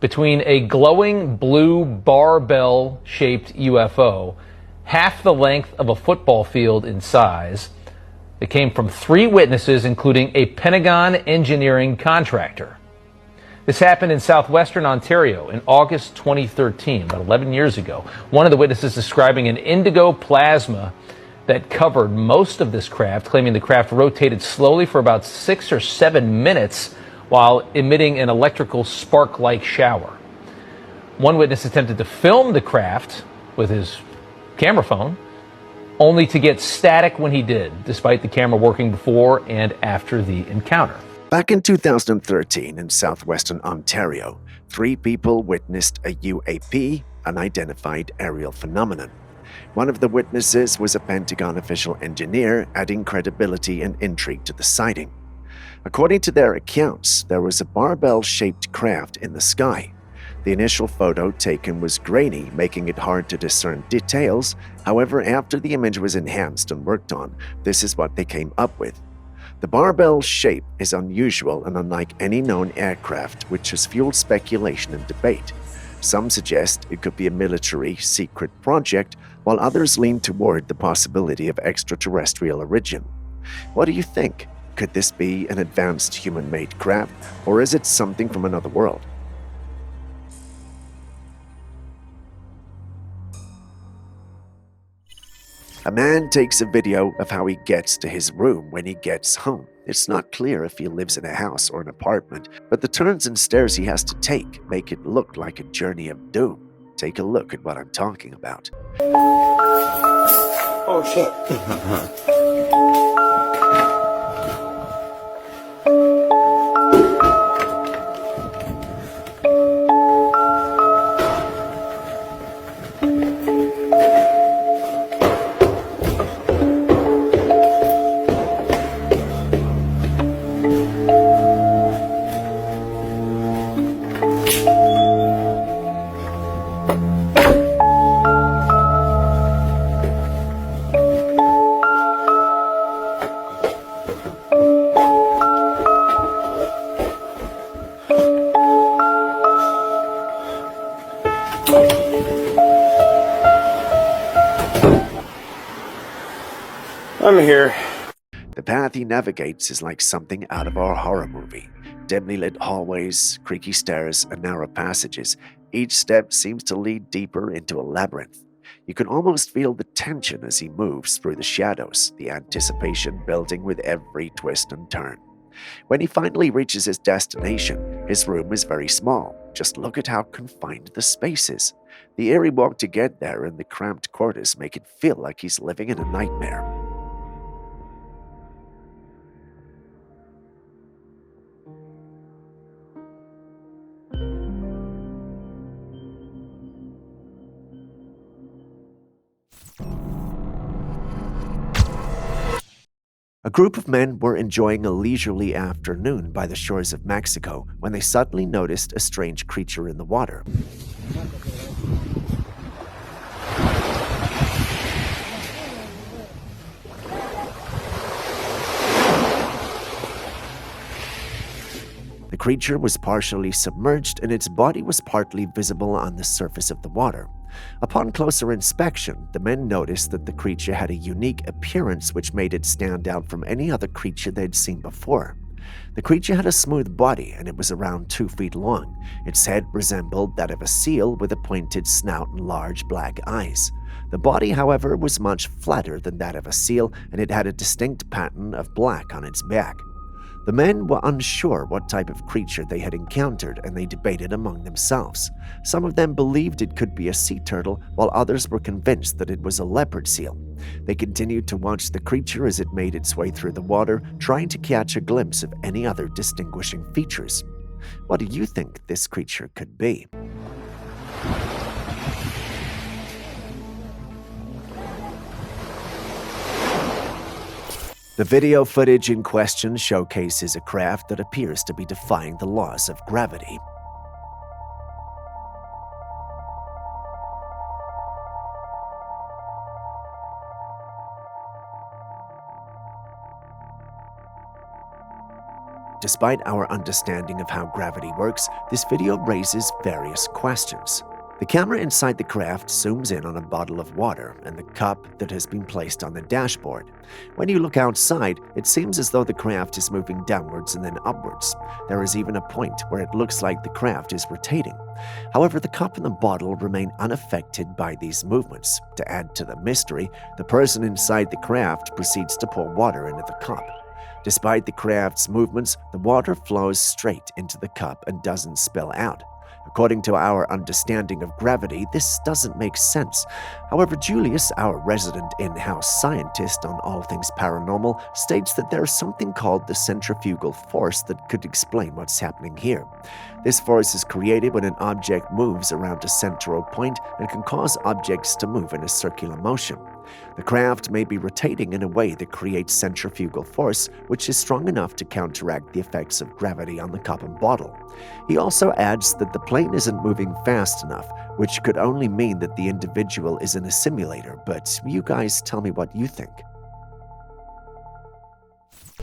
between a glowing blue barbell-shaped UFO, half the length of a football field in size. It came from 3 witnesses, including a Pentagon engineering contractor. This happened in southwestern Ontario in August 2013, about 11 years ago. One of the witnesses describing an indigo plasma that covered most of this craft, claiming the craft rotated slowly for about 6 or 7 minutes while emitting an electrical spark-like shower. One witness attempted to film the craft with his camera phone, only to get static when he did, despite the camera working before and after the encounter. Back in 2013 in southwestern Ontario, 3 people witnessed a UAP, unidentified aerial phenomenon. One of the witnesses was a Pentagon official engineer, adding credibility and intrigue to the sighting. According to their accounts, there was a barbell-shaped craft in the sky. The initial photo taken was grainy, making it hard to discern details. However, after the image was enhanced and worked on, this is what they came up with. The barbell shape is unusual and unlike any known aircraft, which has fueled speculation and debate. Some suggest it could be a military secret project, while others lean toward the possibility of extraterrestrial origin. What do you think? Could this be an advanced human-made craft, or is it something from another world? A man takes a video of how he gets to his room when he gets home. It's not clear if he lives in a house or an apartment, but the turns and stairs he has to take make it look like a journey of doom. Take a look at what I'm talking about. Oh shit. I'm here. The path he navigates is like something out of a horror movie. Dimly lit hallways, creaky stairs, and narrow passages. Each step seems to lead deeper into a labyrinth. You can almost feel the tension as he moves through the shadows, the anticipation building with every twist and turn. When he finally reaches his destination, his room is very small. Just look at how confined the space is. The eerie walk to get there and the cramped quarters make it feel like he's living in a nightmare. A group of men were enjoying a leisurely afternoon by the shores of Mexico when they suddenly noticed a strange creature in the water. The creature was partially submerged and its body was partly visible on the surface of the water. Upon closer inspection, the men noticed that the creature had a unique appearance which made it stand out from any other creature they'd seen before. The creature had a smooth body and it was around 2 feet long. Its head resembled that of a seal with a pointed snout and large black eyes. The body, however, was much flatter than that of a seal and it had a distinct pattern of black on its back. The men were unsure what type of creature they had encountered and they debated among themselves. Some of them believed it could be a sea turtle, while others were convinced that it was a leopard seal. They continued to watch the creature as it made its way through the water, trying to catch a glimpse of any other distinguishing features. What do you think this creature could be? The video footage in question showcases a craft that appears to be defying the laws of gravity. Despite our understanding of how gravity works, this video raises various questions. The camera inside the craft zooms in on a bottle of water and the cup that has been placed on the dashboard. When you look outside, it seems as though the craft is moving downwards and then upwards. There is even a point where it looks like the craft is rotating. However, the cup and the bottle remain unaffected by these movements. To add to the mystery, the person inside the craft proceeds to pour water into the cup. Despite the craft's movements, the water flows straight into the cup and doesn't spill out. According to our understanding of gravity, this doesn't make sense. However, Julius, our resident in-house scientist on all things paranormal, states that there is something called the centrifugal force that could explain what's happening here. This force is created when an object moves around a central point and can cause objects to move in a circular motion. The craft may be rotating in a way that creates centrifugal force, which is strong enough to counteract the effects of gravity on the cup and bottle. He also adds that the plane isn't moving fast enough, which could only mean that the individual is in a simulator, but you guys tell me what you think.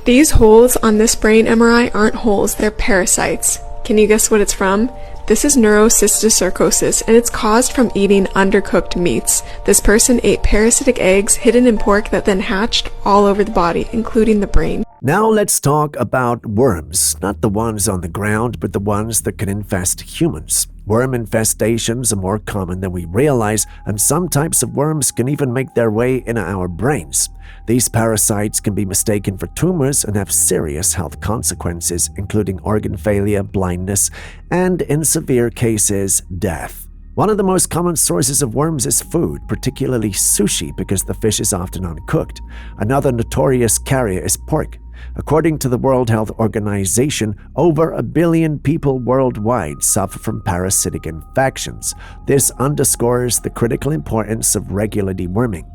These holes on this brain MRI aren't holes, they're parasites. Can you guess what it's from? This is neurocysticercosis, and it's caused from eating undercooked meats. This person ate parasitic eggs hidden in pork that then hatched all over the body, including the brain. Now let's talk about worms, not the ones on the ground, but the ones that can infest humans. Worm infestations are more common than we realize, and some types of worms can even make their way into our brains. These parasites can be mistaken for tumors and have serious health consequences, including organ failure, blindness, and in severe cases, death. One of the most common sources of worms is food, particularly sushi, because the fish is often uncooked. Another notorious carrier is pork. According to the World Health Organization, over 1 billion people worldwide suffer from parasitic infections. This underscores the critical importance of regular deworming.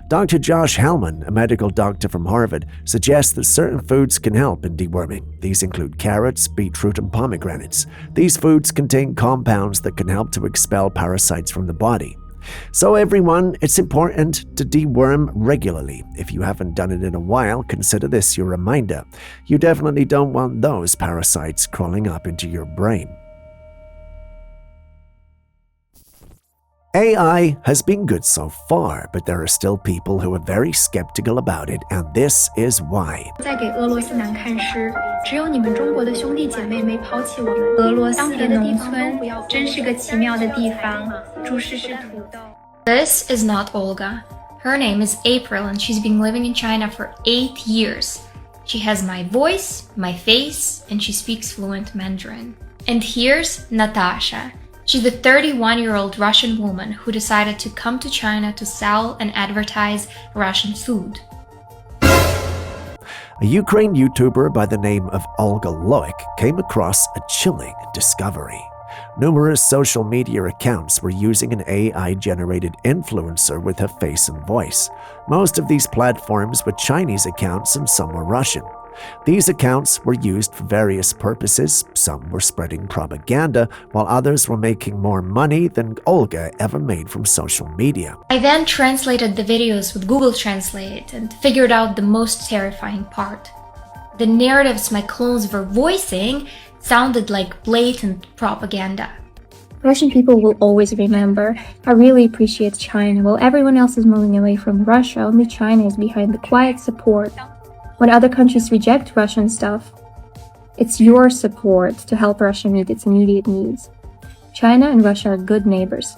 Dr. Josh Hellman, a medical doctor from Harvard, suggests that certain foods can help in deworming. These include carrots, beetroot, and pomegranates. These foods contain compounds that can help to expel parasites from the body. So everyone, it's important to deworm regularly. If you haven't done it in a while, consider this your reminder. You definitely don't want those parasites crawling up into your brain. AI has been good so far, but there are still people who are very skeptical about it, and this is why. 在给俄罗斯男看诗，只有你们中国的兄弟姐妹没抛弃我们。俄罗斯的农村真是个奇妙的地方，主食是土豆。This is not Olga. Her name is April, and she's been living in China for 8 years. She has my voice, my face, and she speaks fluent Mandarin. And here's Natasha. She's a 31-year-old Russian woman who decided to come to China to sell and advertise Russian food. A Ukraine YouTuber by the name of Olga Loik came across a chilling discovery. Numerous social media accounts were using an AI-generated influencer with her face and voice. Most of these platforms were Chinese accounts and some were Russian. These accounts were used for various purposes. Some were spreading propaganda, while others were making more money than Olga ever made from social media. I then translated the videos with Google Translate and figured out the most terrifying part. The narratives my clones were voicing sounded like blatant propaganda. Russian people will always remember. I really appreciate China. While everyone else is moving away from Russia, only China is behind the quiet support. When other countries reject Russian stuff, it's your support to help Russia meet its immediate needs. China and Russia are good neighbors.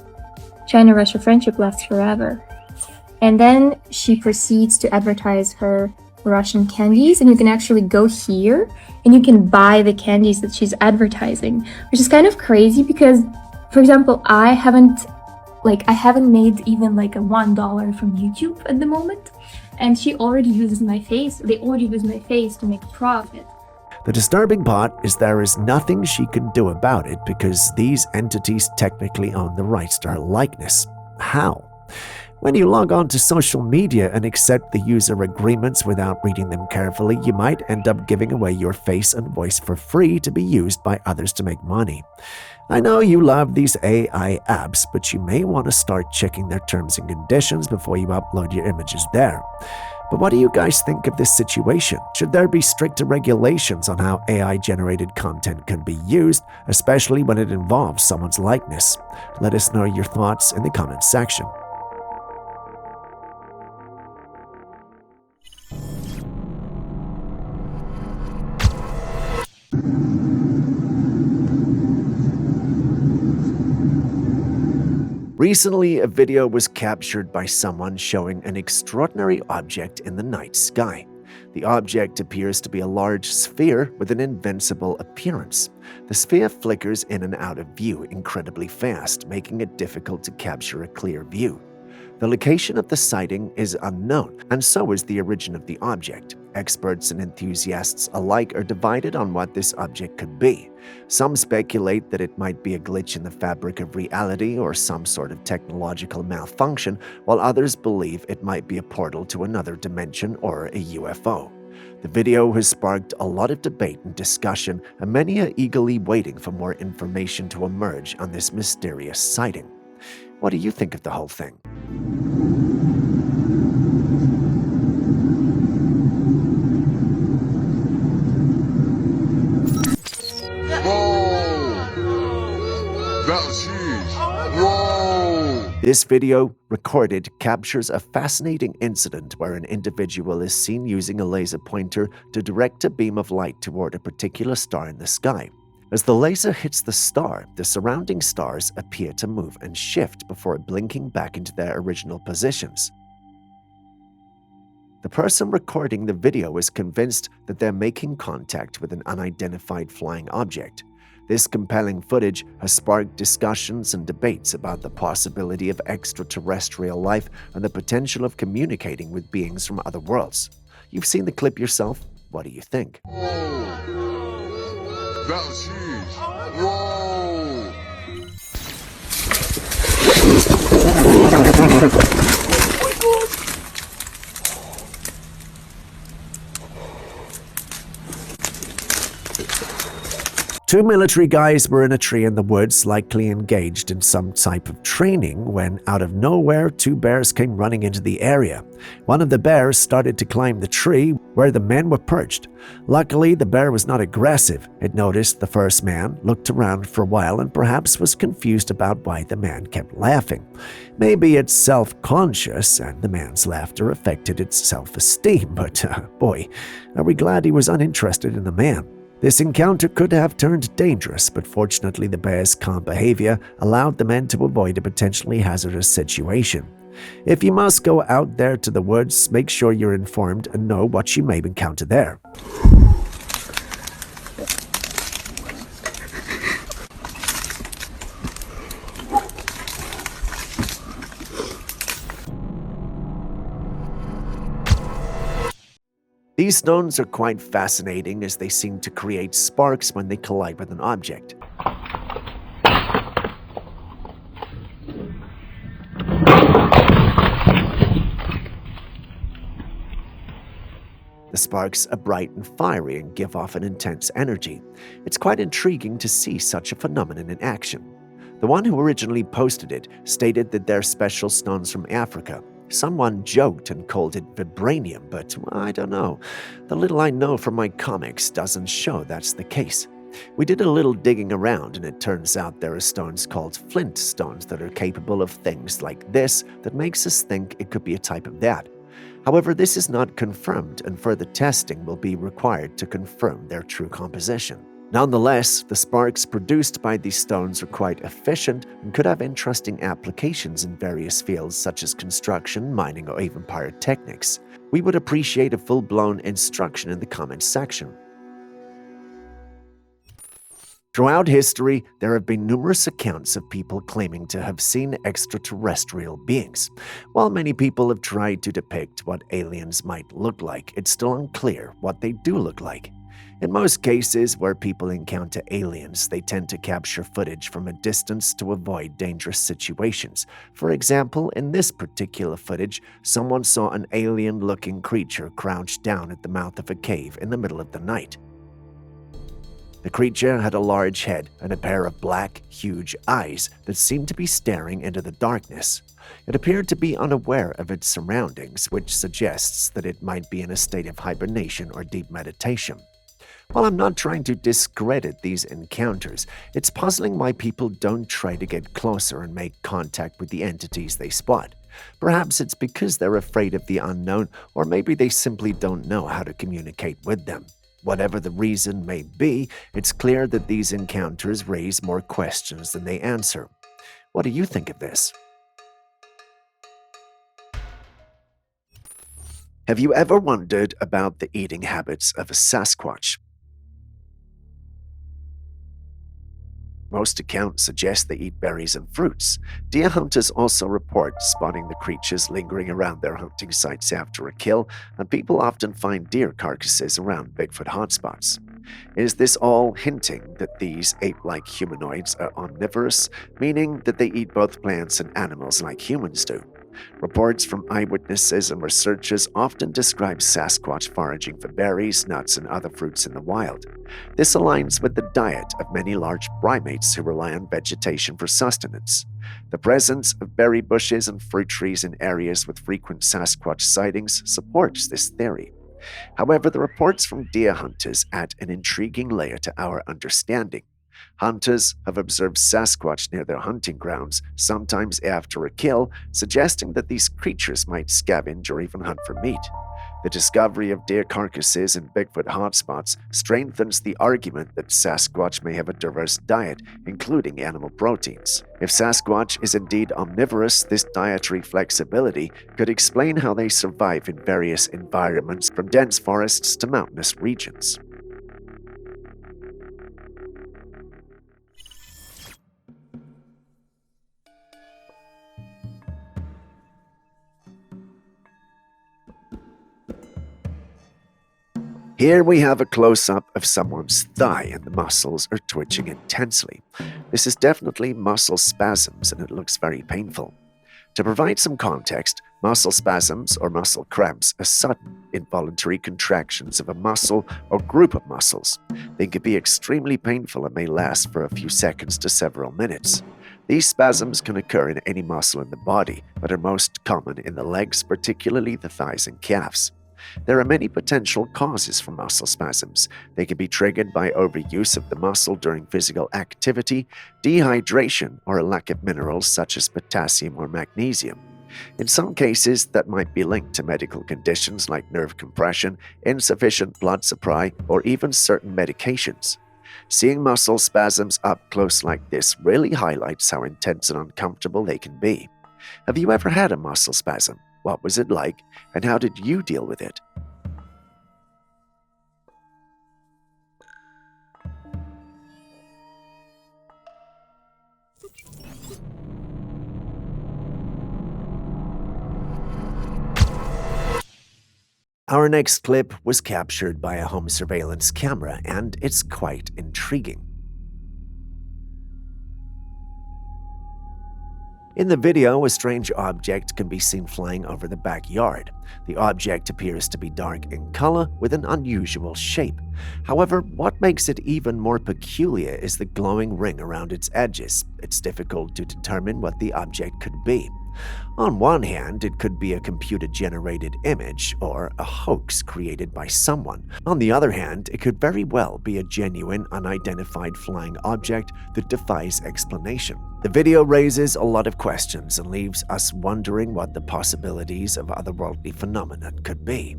China-Russia friendship lasts forever. And then she proceeds to advertise her Russian candies, and you can actually go here and you can buy the candies that she's advertising, which is kind of crazy because, for example, I haven't made even like a $1 from YouTube at the moment, and she already uses my face. They already use my face to make a profit. The disturbing part is there is nothing she can do about it because these entities technically own the rights to her likeness. How? When you log on to social media and accept the user agreements without reading them carefully, you might end up giving away your face and voice for free to be used by others to make money. I know you love these AI apps, but you may want to start checking their terms and conditions before you upload your images there. But what do you guys think of this situation? Should there be stricter regulations on how AI-generated content can be used, especially when it involves someone's likeness? Let us know your thoughts in the comments section. Recently, a video was captured by someone showing an extraordinary object in the night sky. The object appears to be a large sphere with an invincible appearance. The sphere flickers in and out of view incredibly fast, making it difficult to capture a clear view. The location of the sighting is unknown, and so is the origin of the object. Experts and enthusiasts alike are divided on what this object could be. Some speculate that it might be a glitch in the fabric of reality or some sort of technological malfunction, while others believe it might be a portal to another dimension or a UFO. The video has sparked a lot of debate and discussion, and many are eagerly waiting for more information to emerge on this mysterious sighting. What do you think of the whole thing? This video, recorded, captures a fascinating incident where an individual is seen using a laser pointer to direct a beam of light toward a particular star in the sky. As the laser hits the star, the surrounding stars appear to move and shift before blinking back into their original positions. The person recording the video is convinced that they're making contact with an unidentified flying object. This compelling footage has sparked discussions and debates about the possibility of extraterrestrial life and the potential of communicating with beings from other worlds. You've seen the clip yourself. What do you think? That's huge. Whoa! Two military guys were in a tree in the woods, likely engaged in some type of training, when out of nowhere, two bears came running into the area. One of the bears started to climb the tree where the men were perched. Luckily, the bear was not aggressive. It noticed the first man, looked around for a while, and perhaps was confused about why the man kept laughing. Maybe it's self-conscious, and the man's laughter affected its self-esteem, but boy, are we glad he was uninterested in the man. This encounter could have turned dangerous, but fortunately the bear's calm behavior allowed the men to avoid a potentially hazardous situation. If you must go out there to the woods, make sure you're informed and know what you may encounter there. These stones are quite fascinating as they seem to create sparks when they collide with an object. The sparks are bright and fiery and give off an intense energy. It's quite intriguing to see such a phenomenon in action. The one who originally posted it stated that they're special stones from Africa. Someone joked and called it vibranium, but I don't know. The little I know from my comics doesn't show that's the case. We did a little digging around, and it turns out there are stones called flint stones that are capable of things like this that makes us think it could be a type of that. However, this is not confirmed, and further testing will be required to confirm their true composition. Nonetheless, the sparks produced by these stones are quite efficient and could have interesting applications in various fields such as construction, mining, or even pyrotechnics. We would appreciate a full-blown instruction in the comments section. Throughout history, there have been numerous accounts of people claiming to have seen extraterrestrial beings. While many people have tried to depict what aliens might look like, it's still unclear what they do look like. In most cases where people encounter aliens, they tend to capture footage from a distance to avoid dangerous situations. For example, in this particular footage, someone saw an alien-looking creature crouched down at the mouth of a cave in the middle of the night. The creature had a large head and a pair of black, huge eyes that seemed to be staring into the darkness. It appeared to be unaware of its surroundings, which suggests that it might be in a state of hibernation or deep meditation. While I'm not trying to discredit these encounters, it's puzzling why people don't try to get closer and make contact with the entities they spot. Perhaps it's because they're afraid of the unknown, or maybe they simply don't know how to communicate with them. Whatever the reason may be, it's clear that these encounters raise more questions than they answer. What do you think of this? Have you ever wondered about the eating habits of a Sasquatch? Most accounts suggest they eat berries and fruits. Deer hunters also report spotting the creatures lingering around their hunting sites after a kill, and people often find deer carcasses around Bigfoot hotspots. Is this all hinting that these ape-like humanoids are omnivorous, meaning that they eat both plants and animals like humans do? Reports from eyewitnesses and researchers often describe Sasquatch foraging for berries, nuts, and other fruits in the wild. This aligns with the diet of many large primates who rely on vegetation for sustenance. The presence of berry bushes and fruit trees in areas with frequent Sasquatch sightings supports this theory. However, the reports from deer hunters add an intriguing layer to our understanding. Hunters have observed Sasquatch near their hunting grounds, sometimes after a kill, suggesting that these creatures might scavenge or even hunt for meat. The discovery of deer carcasses in Bigfoot hotspots strengthens the argument that Sasquatch may have a diverse diet, including animal proteins. If Sasquatch is indeed omnivorous, this dietary flexibility could explain how they survive in various environments, from dense forests to mountainous regions. Here we have a close-up of someone's thigh, and the muscles are twitching intensely. This is definitely muscle spasms, and it looks very painful. To provide some context, muscle spasms or muscle cramps are sudden, involuntary contractions of a muscle or group of muscles. They can be extremely painful and may last for a few seconds to several minutes. These spasms can occur in any muscle in the body, but are most common in the legs, particularly the thighs and calves. There are many potential causes for muscle spasms. They can be triggered by overuse of the muscle during physical activity, dehydration, or a lack of minerals such as potassium or magnesium. In some cases, that might be linked to medical conditions like nerve compression, insufficient blood supply, or even certain medications. Seeing muscle spasms up close like this really highlights how intense and uncomfortable they can be. Have you ever had a muscle spasm? What was it like, and how did you deal with it? Our next clip was captured by a home surveillance camera, and it's quite intriguing. In the video, a strange object can be seen flying over the backyard. The object appears to be dark in color with an unusual shape. However, what makes it even more peculiar is the glowing ring around its edges. It's difficult to determine what the object could be. On one hand, it could be a computer-generated image or a hoax created by someone. On the other hand, it could very well be a genuine, unidentified flying object that defies explanation. The video raises a lot of questions and leaves us wondering what the possibilities of otherworldly phenomena could be.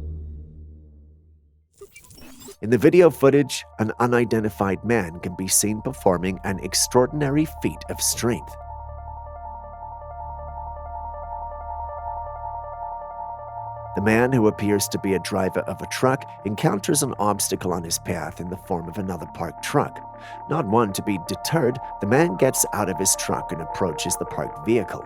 In the video footage, an unidentified man can be seen performing an extraordinary feat of strength. The man, who appears to be a driver of a truck, encounters an obstacle on his path in the form of another parked truck. Not one to be deterred, the man gets out of his truck and approaches the parked vehicle.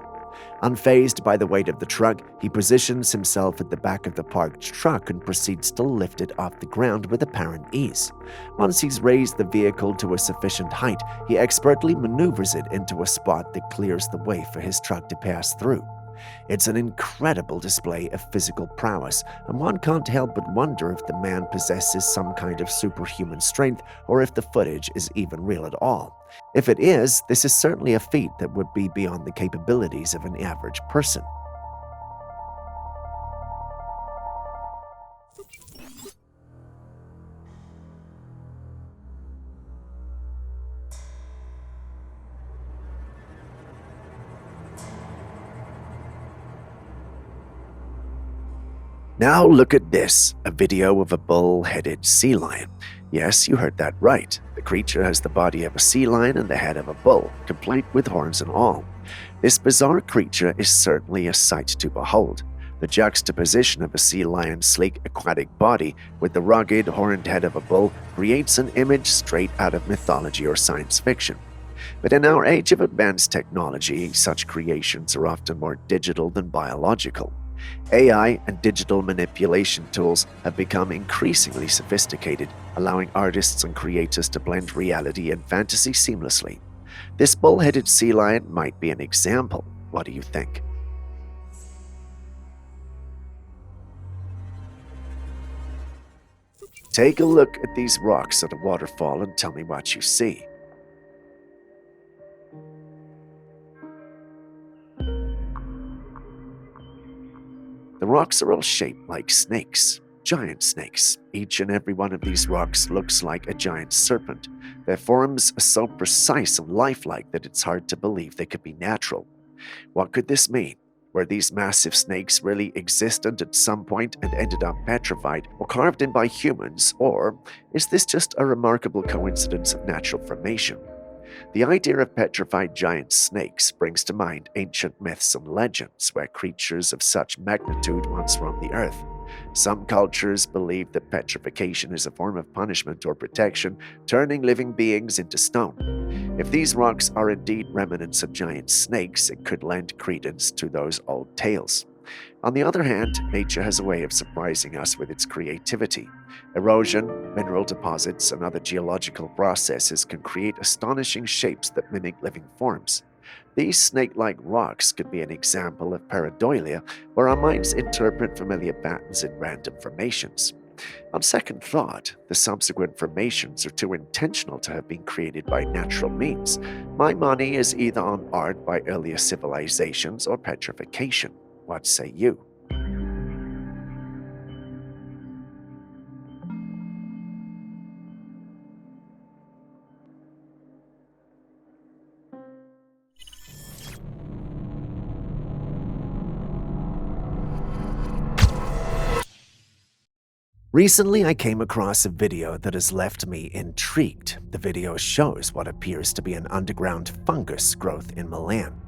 Unfazed by the weight of the truck, he positions himself at the back of the parked truck and proceeds to lift it off the ground with apparent ease. Once he's raised the vehicle to a sufficient height, he expertly maneuvers it into a spot that clears the way for his truck to pass through. It's an incredible display of physical prowess, and one can't help but wonder if the man possesses some kind of superhuman strength or if the footage is even real at all. If it is, this is certainly a feat that would be beyond the capabilities of an average person. Now look at this, a video of a bull-headed sea lion. Yes, you heard that right. The creature has the body of a sea lion and the head of a bull, complete with horns and all. This bizarre creature is certainly a sight to behold. The juxtaposition of a sea lion's sleek aquatic body with the rugged, horned head of a bull creates an image straight out of mythology or science fiction. But in our age of advanced technology, such creations are often more digital than biological. AI and digital manipulation tools have become increasingly sophisticated, allowing artists and creators to blend reality and fantasy seamlessly. This bull-headed sea lion might be an example. What do you think? Take a look at these rocks at a waterfall and tell me what you see. The rocks are all shaped like snakes, giant snakes. Each and every one of these rocks looks like a giant serpent. Their forms are so precise and lifelike that it's hard to believe they could be natural. What could this mean? Were these massive snakes really existent at some point and ended up petrified or carved in by humans, or is this just a remarkable coincidence of natural formation? The idea of petrified giant snakes brings to mind ancient myths and legends where creatures of such magnitude once roamed the earth. Some cultures believe that petrification is a form of punishment or protection, turning living beings into stone. If these rocks are indeed remnants of giant snakes, it could lend credence to those old tales. On the other hand, nature has a way of surprising us with its creativity. Erosion, mineral deposits, and other geological processes can create astonishing shapes that mimic living forms. These snake-like rocks could be an example of pareidolia, where our minds interpret familiar patterns in random formations. On second thought, the subsequent formations are too intentional to have been created by natural means. My money is either on art by earlier civilizations or petrification. What say you? Recently, I came across a video that has left me intrigued. The video shows what appears to be an underground fungus growth in Milan.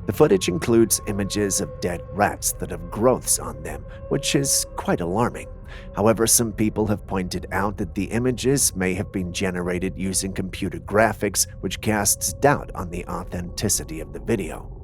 The footage includes images of dead rats that have growths on them, which is quite alarming. However, some people have pointed out that the images may have been generated using computer graphics, which casts doubt on the authenticity of the video.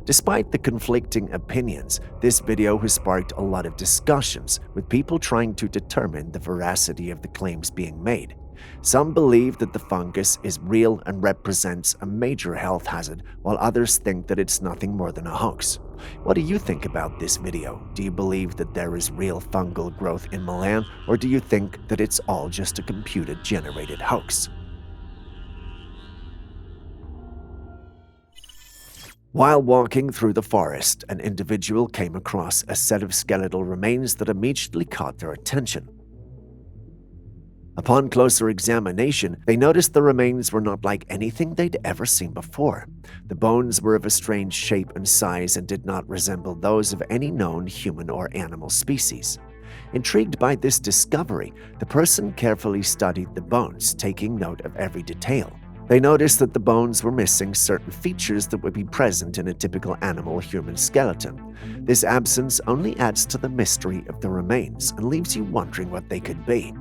Despite the conflicting opinions, this video has sparked a lot of discussions, with people trying to determine the veracity of the claims being made. Some believe that the fungus is real and represents a major health hazard, while others think that it's nothing more than a hoax. What do you think about this video? Do you believe that there is real fungal growth in Milan, or do you think that it's all just a computer-generated hoax? While walking through the forest, an individual came across a set of skeletal remains that immediately caught their attention. Upon closer examination, they noticed the remains were not like anything they'd ever seen before. The bones were of a strange shape and size and did not resemble those of any known human or animal species. Intrigued by this discovery, the person carefully studied the bones, taking note of every detail. They noticed that the bones were missing certain features that would be present in a typical animal-human skeleton. This absence only adds to the mystery of the remains and leaves you wondering what they could be.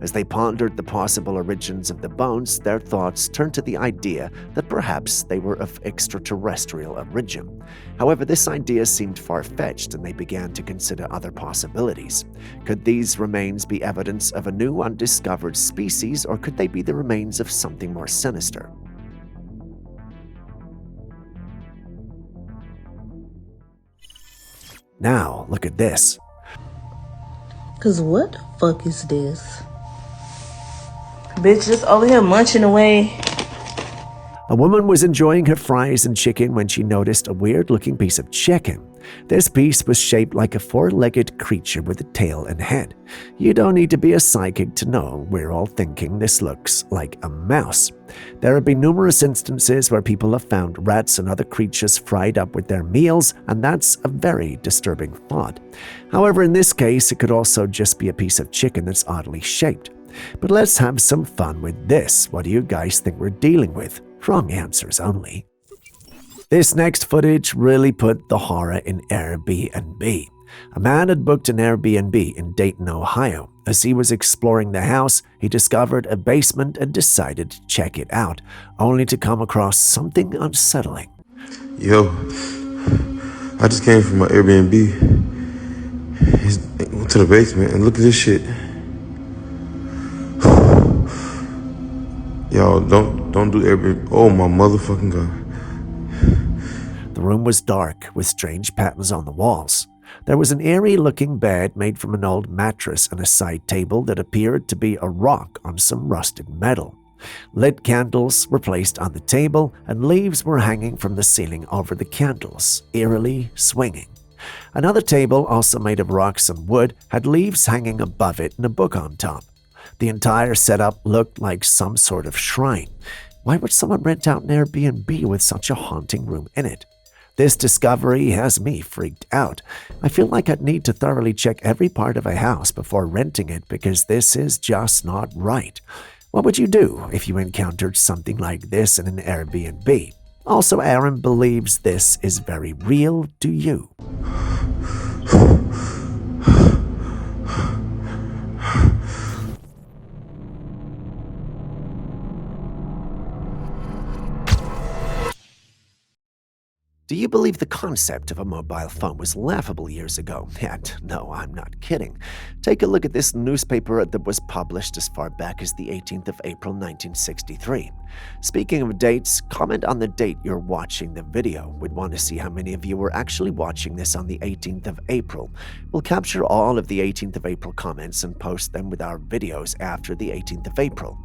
As they pondered the possible origins of the bones, their thoughts turned to the idea that perhaps they were of extraterrestrial origin. However, this idea seemed far-fetched, and they began to consider other possibilities. Could these remains be evidence of a new undiscovered species, or could they be the remains of something more sinister? Now, look at this. Cause what the fuck is this? Bitch just over here munching away. A woman was enjoying her fries and chicken when she noticed a weird-looking piece of chicken. This piece was shaped like a four-legged creature with a tail and head. You don't need to be a psychic to know we're all thinking this looks like a mouse. There have been numerous instances where people have found rats and other creatures fried up with their meals, and that's a very disturbing thought. However, in this case, it could also just be a piece of chicken that's oddly shaped. But let's have some fun with this. What do you guys think we're dealing with? Wrong answers only. This next footage really put the horror in Airbnb. A man had booked an Airbnb in Dayton, Ohio. As he was exploring the house, he discovered a basement and decided to check it out, only to come across something unsettling. Yo, I just came from my Airbnb. Went to the basement and look at this shit. Y'all, don't do Airbnb. Oh my motherfucking God. The room was dark, with strange patterns on the walls. There was an eerie-looking bed made from an old mattress and a side table that appeared to be a rock on some rusted metal. Lit candles were placed on the table, and leaves were hanging from the ceiling over the candles, eerily swinging. Another table, also made of rocks and wood, had leaves hanging above it and a book on top. The entire setup looked like some sort of shrine. Why would someone rent out an Airbnb with such a haunting room in it? This discovery has me freaked out. I feel like I'd need to thoroughly check every part of a house before renting it, because this is just not right. What would you do if you encountered something like this in an Airbnb? Also, Aaron believes this is very real. Do you? Do you believe the concept of a mobile phone was laughable years ago? And no, I'm not kidding. Take a look at this newspaper that was published as far back as the 18th of April 1963. Speaking of dates, comment on the date you're watching the video. We'd want to see how many of you were actually watching this on the 18th of April. We'll capture all of the 18th of April comments and post them with our videos after the 18th of April.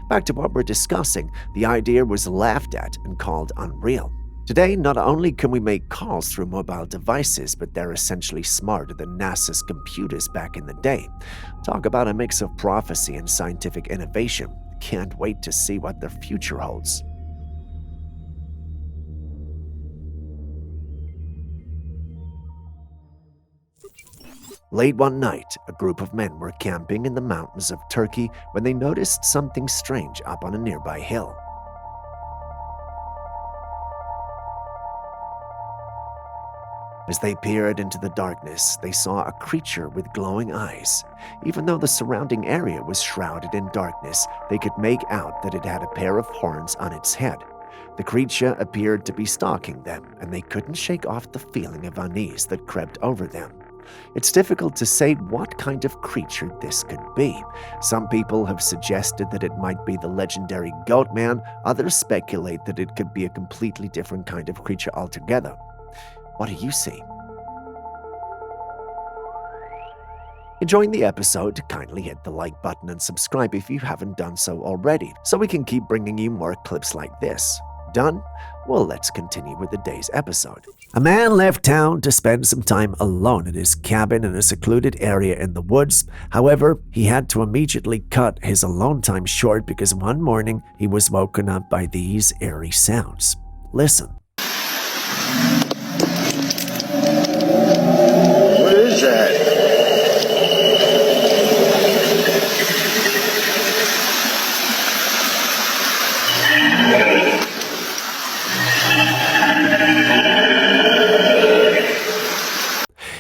Back to what we're discussing, the idea was laughed at and called unreal. Today, not only can we make calls through mobile devices, but they're essentially smarter than NASA's computers back in the day. Talk about a mix of prophecy and scientific innovation. Can't wait to see what their future holds. Late one night, a group of men were camping in the mountains of Turkey when they noticed something strange up on a nearby hill. As they peered into the darkness, they saw a creature with glowing eyes. Even though the surrounding area was shrouded in darkness, they could make out that it had a pair of horns on its head. The creature appeared to be stalking them, and they couldn't shake off the feeling of unease that crept over them. It's difficult to say what kind of creature this could be. Some people have suggested that it might be the legendary Goat Man. Others speculate that it could be a completely different kind of creature altogether. What do you see? Enjoying the episode? Kindly hit the like button and subscribe if you haven't done so already, so we can keep bringing you more clips like this. Done? Well, let's continue with the day's episode. A man left town to spend some time alone in his cabin in a secluded area in the woods. However, he had to immediately cut his alone time short because one morning he was woken up by these eerie sounds. Listen. What is that?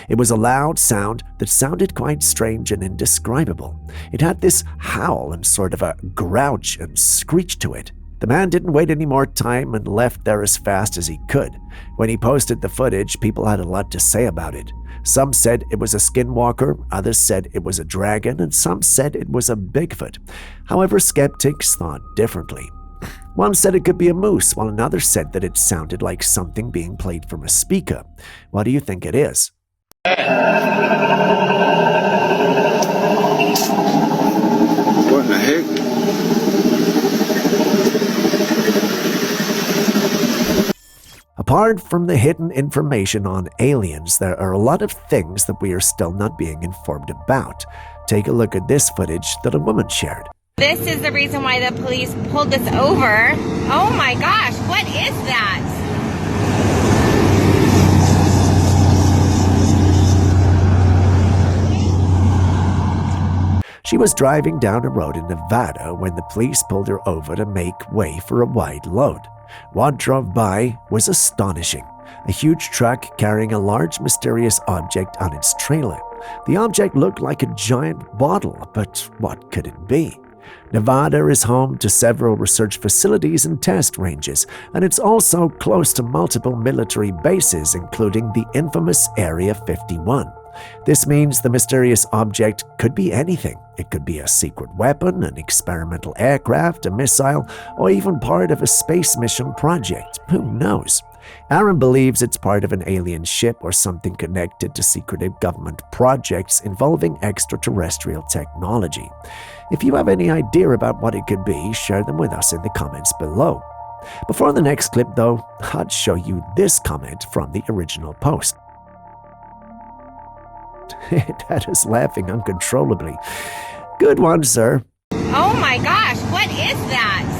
It was a loud sound that sounded quite strange and indescribable. It had this howl and sort of a grouch and screech to it. The man didn't wait any more time and left there as fast as he could. When he posted the footage, people had a lot to say about it. Some said it was a skinwalker, others said it was a dragon, and some said it was a Bigfoot. However, skeptics thought differently. One said it could be a moose, while another said that it sounded like something being played from a speaker. What do you think it is? What in the heck? Apart from the hidden information on aliens, there are a lot of things that we are still not being informed about. Take a look at this footage that a woman shared. This is the reason why the police pulled this over. Oh my gosh, what is that? She was driving down a road in Nevada when the police pulled her over to make way for a wide load. What drove by was astonishing. A huge truck carrying a large mysterious object on its trailer. The object looked like a giant bottle, but what could it be? Nevada is home to several research facilities and test ranges, and it's also close to multiple military bases, including the infamous Area 51. This means the mysterious object could be anything. It could be a secret weapon, an experimental aircraft, a missile, or even part of a space mission project. Who knows? Aaron believes it's part of an alien ship or something connected to secretive government projects involving extraterrestrial technology. If you have any idea about what it could be, share them with us in the comments below. Before the next clip, though, I'd show you this comment from the original post. It had us laughing uncontrollably. Good one, sir. Oh my gosh, what is that?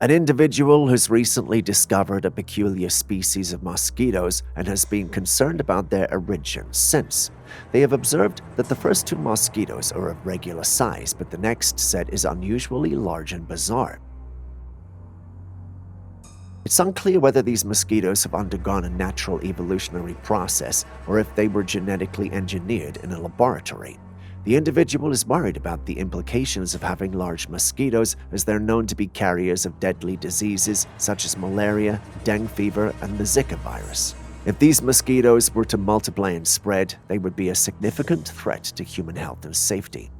An individual has recently discovered a peculiar species of mosquitoes and has been concerned about their origin since. They have observed that the first two mosquitoes are of regular size, but the next set is unusually large and bizarre. It's unclear whether these mosquitoes have undergone a natural evolutionary process or if they were genetically engineered in a laboratory. The individual is worried about the implications of having large mosquitoes, as they're known to be carriers of deadly diseases such as malaria, dengue fever, and the Zika virus. If these mosquitoes were to multiply and spread, they would be a significant threat to human health and safety.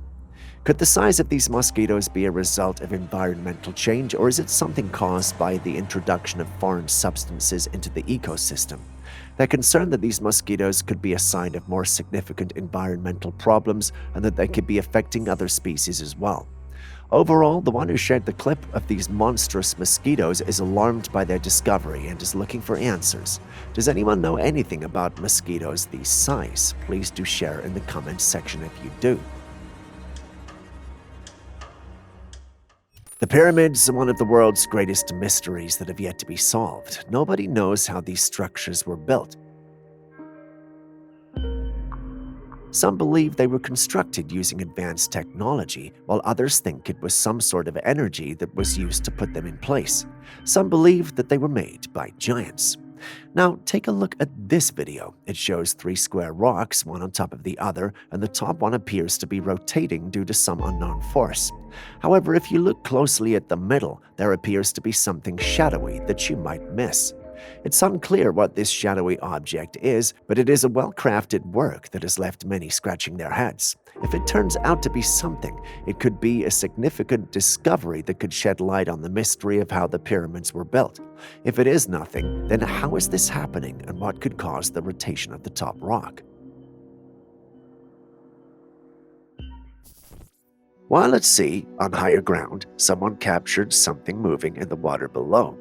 Could the size of these mosquitoes be a result of environmental change, or is it something caused by the introduction of foreign substances into the ecosystem? They're concerned that these mosquitoes could be a sign of more significant environmental problems and that they could be affecting other species as well. Overall, the one who shared the clip of these monstrous mosquitoes is alarmed by their discovery and is looking for answers. Does anyone know anything about mosquitoes this size? Please do share in the comments section if you do. The pyramids are one of the world's greatest mysteries that have yet to be solved. Nobody knows how these structures were built. Some believe they were constructed using advanced technology, while others think it was some sort of energy that was used to put them in place. Some believe that they were made by giants. Now, take a look at this video. It shows 3 square rocks, one on top of the other, and the top one appears to be rotating due to some unknown force. However, if you look closely at the middle, there appears to be something shadowy that you might miss. It's unclear what this shadowy object is, but it is a well-crafted work that has left many scratching their heads. If it turns out to be something, it could be a significant discovery that could shed light on the mystery of how the pyramids were built. If it is nothing, then how is this happening and what could cause the rotation of the top rock? While at sea, on higher ground, someone captured something moving in the water below.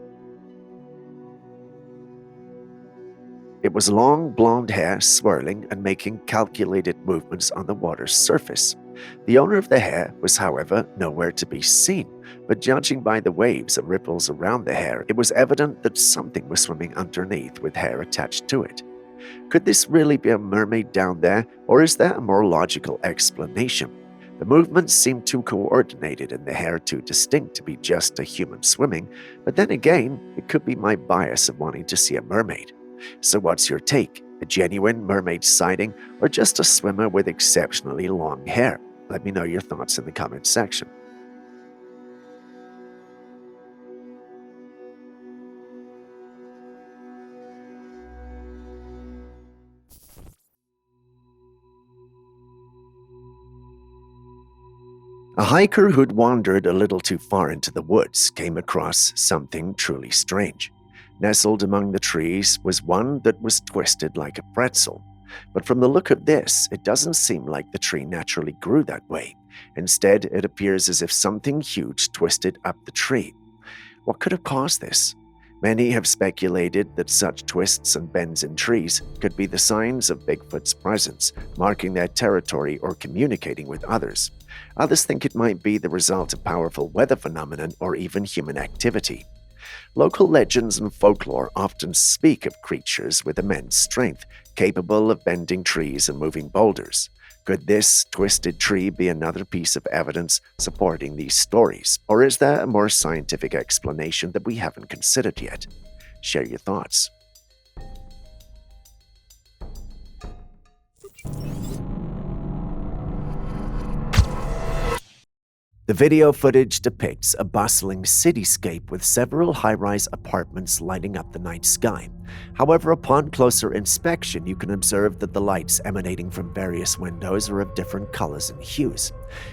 It was long, blonde hair swirling and making calculated movements on the water's surface. The owner of the hair was, however, nowhere to be seen, but judging by the waves and ripples around the hair, it was evident that something was swimming underneath with hair attached to it. Could this really be a mermaid down there, or is there a more logical explanation? The movements seem too coordinated and the hair too distinct to be just a human swimming, but then again, it could be my bias of wanting to see a mermaid. So what's your take? A genuine mermaid sighting or just a swimmer with exceptionally long hair? Let me know your thoughts in the comments section. A hiker who'd wandered a little too far into the woods came across something truly strange. Nestled among the trees was one that was twisted like a pretzel. But from the look of this, it doesn't seem like the tree naturally grew that way. Instead, it appears as if something huge twisted up the tree. What could have caused this? Many have speculated that such twists and bends in trees could be the signs of Bigfoot's presence, marking their territory or communicating with others. Others think it might be the result of powerful weather phenomenon or even human activity. Local legends and folklore often speak of creatures with immense strength, capable of bending trees and moving boulders. Could this twisted tree be another piece of evidence supporting these stories, or is there a more scientific explanation that we haven't considered yet? Share your thoughts. The video footage depicts a bustling cityscape with several high-rise apartments lighting up the night sky. However, upon closer inspection, you can observe that the lights emanating from various windows are of different colors and hues.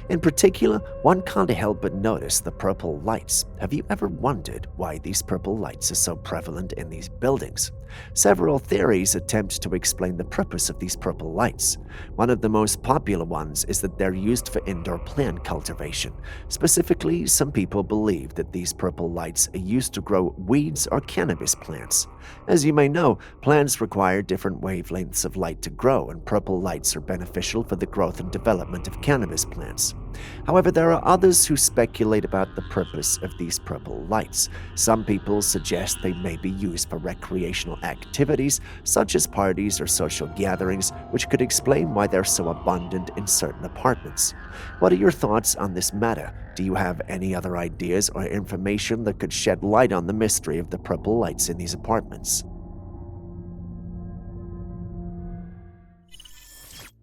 In particular, one can't help but notice the purple lights. Have you ever wondered why these purple lights are so prevalent in these buildings? Several theories attempt to explain the purpose of these purple lights. One of the most popular ones is that they're used for indoor plant cultivation. Specifically, some people believe that these purple lights are used to grow weeds or cannabis plants. As you may know, plants require different wavelengths of light to grow, and purple lights are beneficial for the growth and development of cannabis plants. However, there are others who speculate about the purpose of these purple lights. Some people suggest they may be used for recreational activities, such as parties or social gatherings, which could explain why they're so abundant in certain apartments. What are your thoughts on this matter? Do you have any other ideas or information that could shed light on the mystery of the purple lights in these apartments?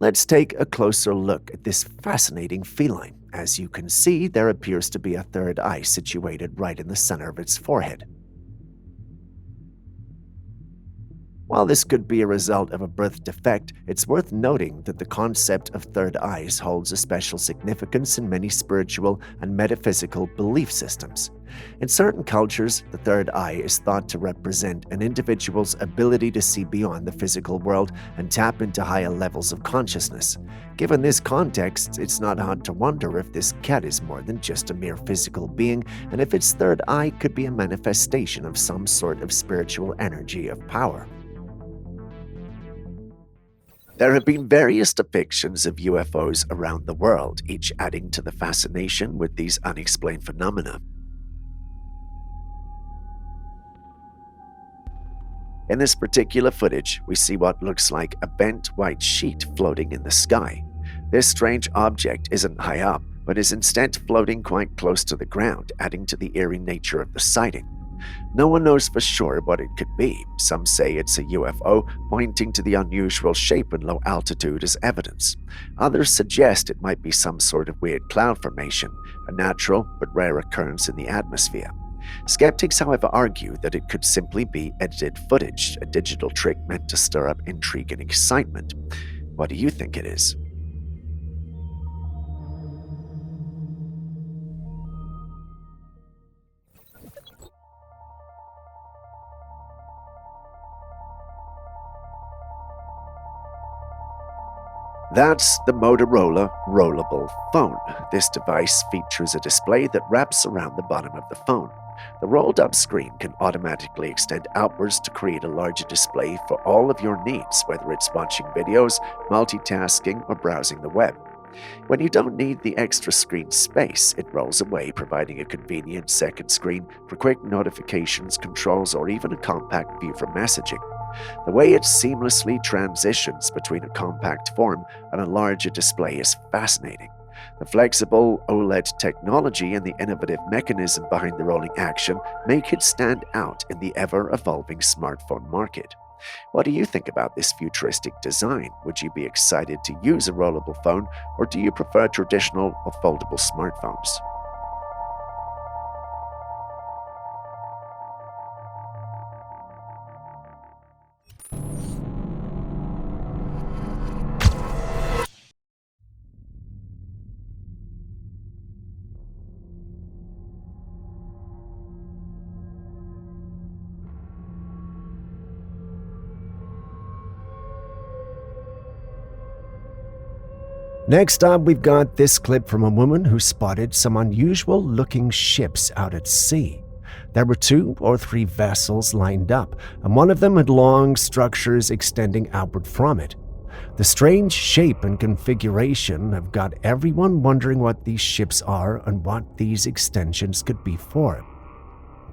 Let's take a closer look at this fascinating feline. As you can see, there appears to be a third eye situated right in the center of its forehead. While this could be a result of a birth defect, it's worth noting that the concept of third eyes holds a special significance in many spiritual and metaphysical belief systems. In certain cultures, the third eye is thought to represent an individual's ability to see beyond the physical world and tap into higher levels of consciousness. Given this context, it's not hard to wonder if this cat is more than just a mere physical being, and if its third eye could be a manifestation of some sort of spiritual energy of power. There have been various depictions of UFOs around the world, each adding to the fascination with these unexplained phenomena. In this particular footage, we see what looks like a bent white sheet floating in the sky. This strange object isn't high up, but is instead floating quite close to the ground, adding to the eerie nature of the sighting. No one knows for sure what it could be. Some say it's a UFO, pointing to the unusual shape and low altitude as evidence. Others suggest it might be some sort of weird cloud formation, a natural but rare occurrence in the atmosphere. Skeptics, however, argue that it could simply be edited footage, a digital trick meant to stir up intrigue and excitement. What do you think it is? That's the Motorola Rollable Phone. This device features a display that wraps around the bottom of the phone. The rolled-up screen can automatically extend outwards to create a larger display for all of your needs, whether it's watching videos, multitasking, or browsing the web. When you don't need the extra screen space, it rolls away, providing a convenient second screen for quick notifications, controls, or even a compact view for messaging. The way it seamlessly transitions between a compact form and a larger display is fascinating. The flexible OLED technology and the innovative mechanism behind the rolling action make it stand out in the ever-evolving smartphone market. What do you think about this futuristic design? Would you be excited to use a rollable phone, or do you prefer traditional or foldable smartphones? Next up, we've got this clip from a woman who spotted some unusual-looking ships out at sea. There were 2 or 3 vessels lined up, and one of them had long structures extending outward from it. The strange shape and configuration have got everyone wondering what these ships are and what these extensions could be for.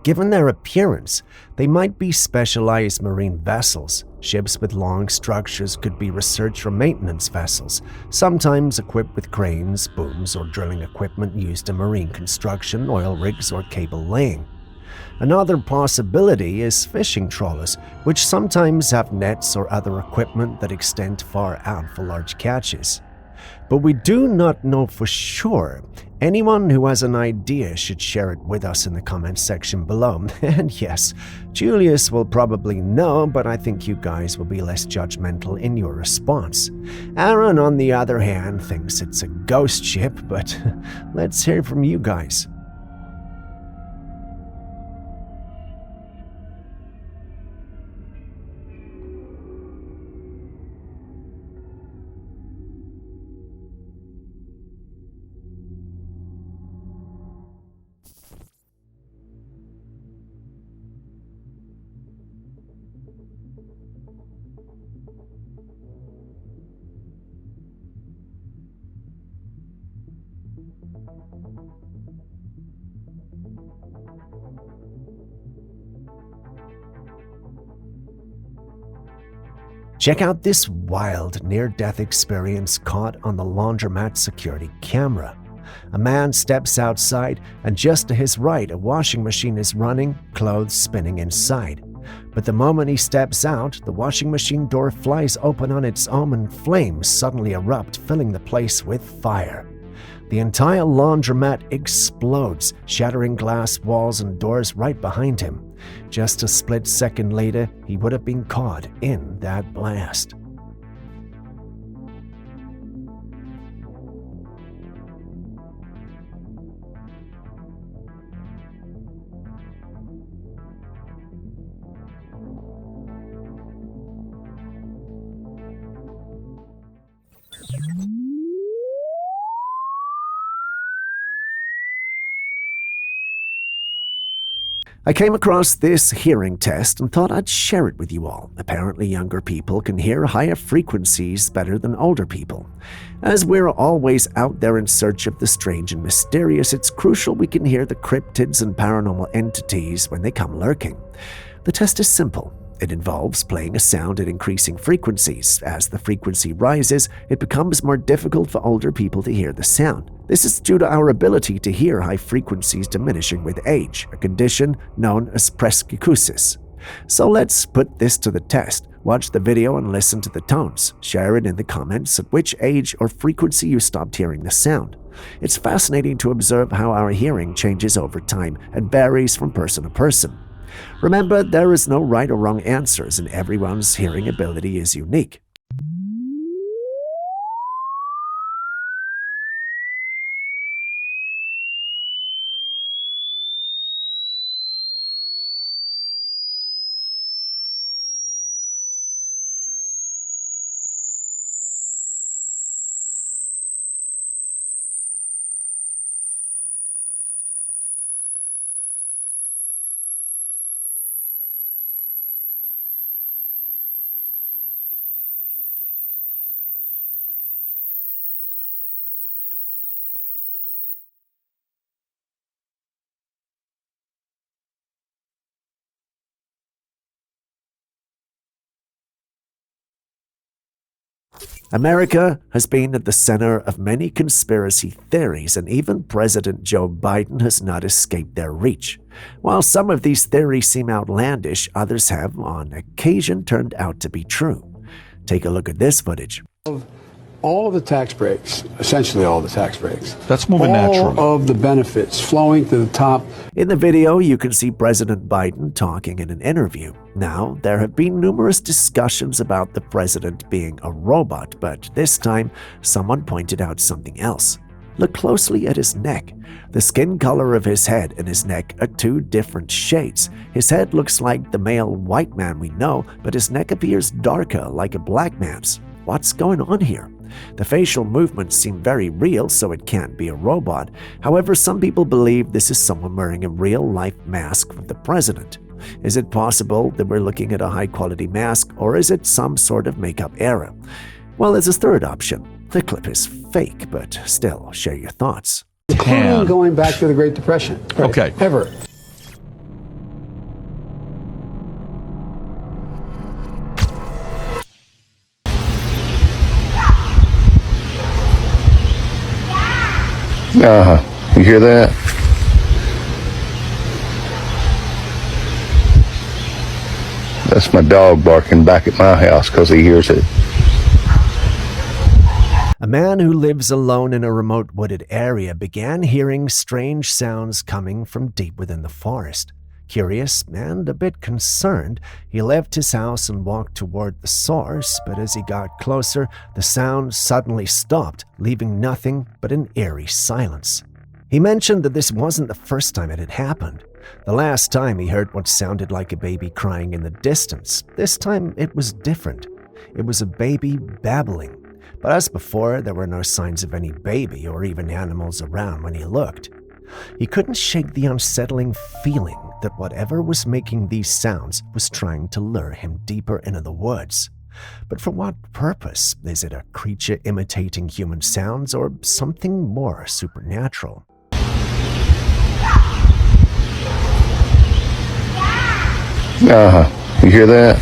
Given their appearance, they might be specialized marine vessels. Ships with long structures could be research or maintenance vessels, sometimes equipped with cranes, booms, or drilling equipment used in marine construction, oil rigs, or cable laying. Another possibility is fishing trawlers, which sometimes have nets or other equipment that extend far out for large catches. But we do not know for sure. Anyone who has an idea should share it with us in the comments section below. And yes, Julius will probably know, but I think you guys will be less judgmental in your response. Aaron, on the other hand, thinks it's a ghost ship, but let's hear from you guys. Check out this wild near-death experience caught on the laundromat security camera. A man steps outside, and just to his right, a washing machine is running, clothes spinning inside. But the moment he steps out, the washing machine door flies open on its own and flames suddenly erupt, filling the place with fire. The entire laundromat explodes, shattering glass walls and doors right behind him. Just a split second later, he would have been caught in that blast. I came across this hearing test and thought I'd share it with you all. Apparently, younger people can hear higher frequencies better than older people. As we're always out there in search of the strange and mysterious, it's crucial we can hear the cryptids and paranormal entities when they come lurking. The test is simple. It involves playing a sound at increasing frequencies. As the frequency rises, it becomes more difficult for older people to hear the sound. This is due to our ability to hear high frequencies diminishing with age, a condition known as presbycusis. So let's put this to the test. Watch the video and listen to the tones. Share it in the comments at which age or frequency you stopped hearing the sound. It's fascinating to observe how our hearing changes over time and varies from person to person. Remember, there is no right or wrong answers, and everyone's hearing ability is unique. America has been at the center of many conspiracy theories, and even President Joe Biden has not escaped their reach. While some of these theories seem outlandish, others have, on occasion, turned out to be true. Take a look at this footage. All of the tax breaks, essentially all the tax breaks. That's moving naturally. All of the benefits flowing to the top. In the video, you can see President Biden talking in an interview. Now, there have been numerous discussions about the president being a robot, but this time, someone pointed out something else. Look closely at his neck. The skin color of his head and his neck are two different shades. His head looks like the male white man we know, but his neck appears darker, like a black man's. What's going on here? The facial movements seem very real, so it can't be a robot. However, some people believe this is someone wearing a real-life mask of the president. Is it possible that we're looking at a high-quality mask, or is it some sort of makeup error? Well, there's a third option. The clip is fake, but still, share your thoughts. Including going back to the Great Depression. Right. Okay. Ever. You hear that? That's my dog barking back at my house because he hears it. A man who lives alone in a remote wooded area began hearing strange sounds coming from deep within the forest. Curious and a bit concerned, he left his house and walked toward the source, but as he got closer, the sound suddenly stopped, leaving nothing but an eerie silence. He mentioned that this wasn't the first time it had happened. The last time he heard what sounded like a baby crying in the distance. This time it was different. It was a baby babbling. But as before, there were no signs of any baby or even animals around when he looked. He couldn't shake the unsettling feeling that whatever was making these sounds was trying to lure him deeper into the woods. But for what purpose? Is it a creature imitating human sounds or something more supernatural? You hear that?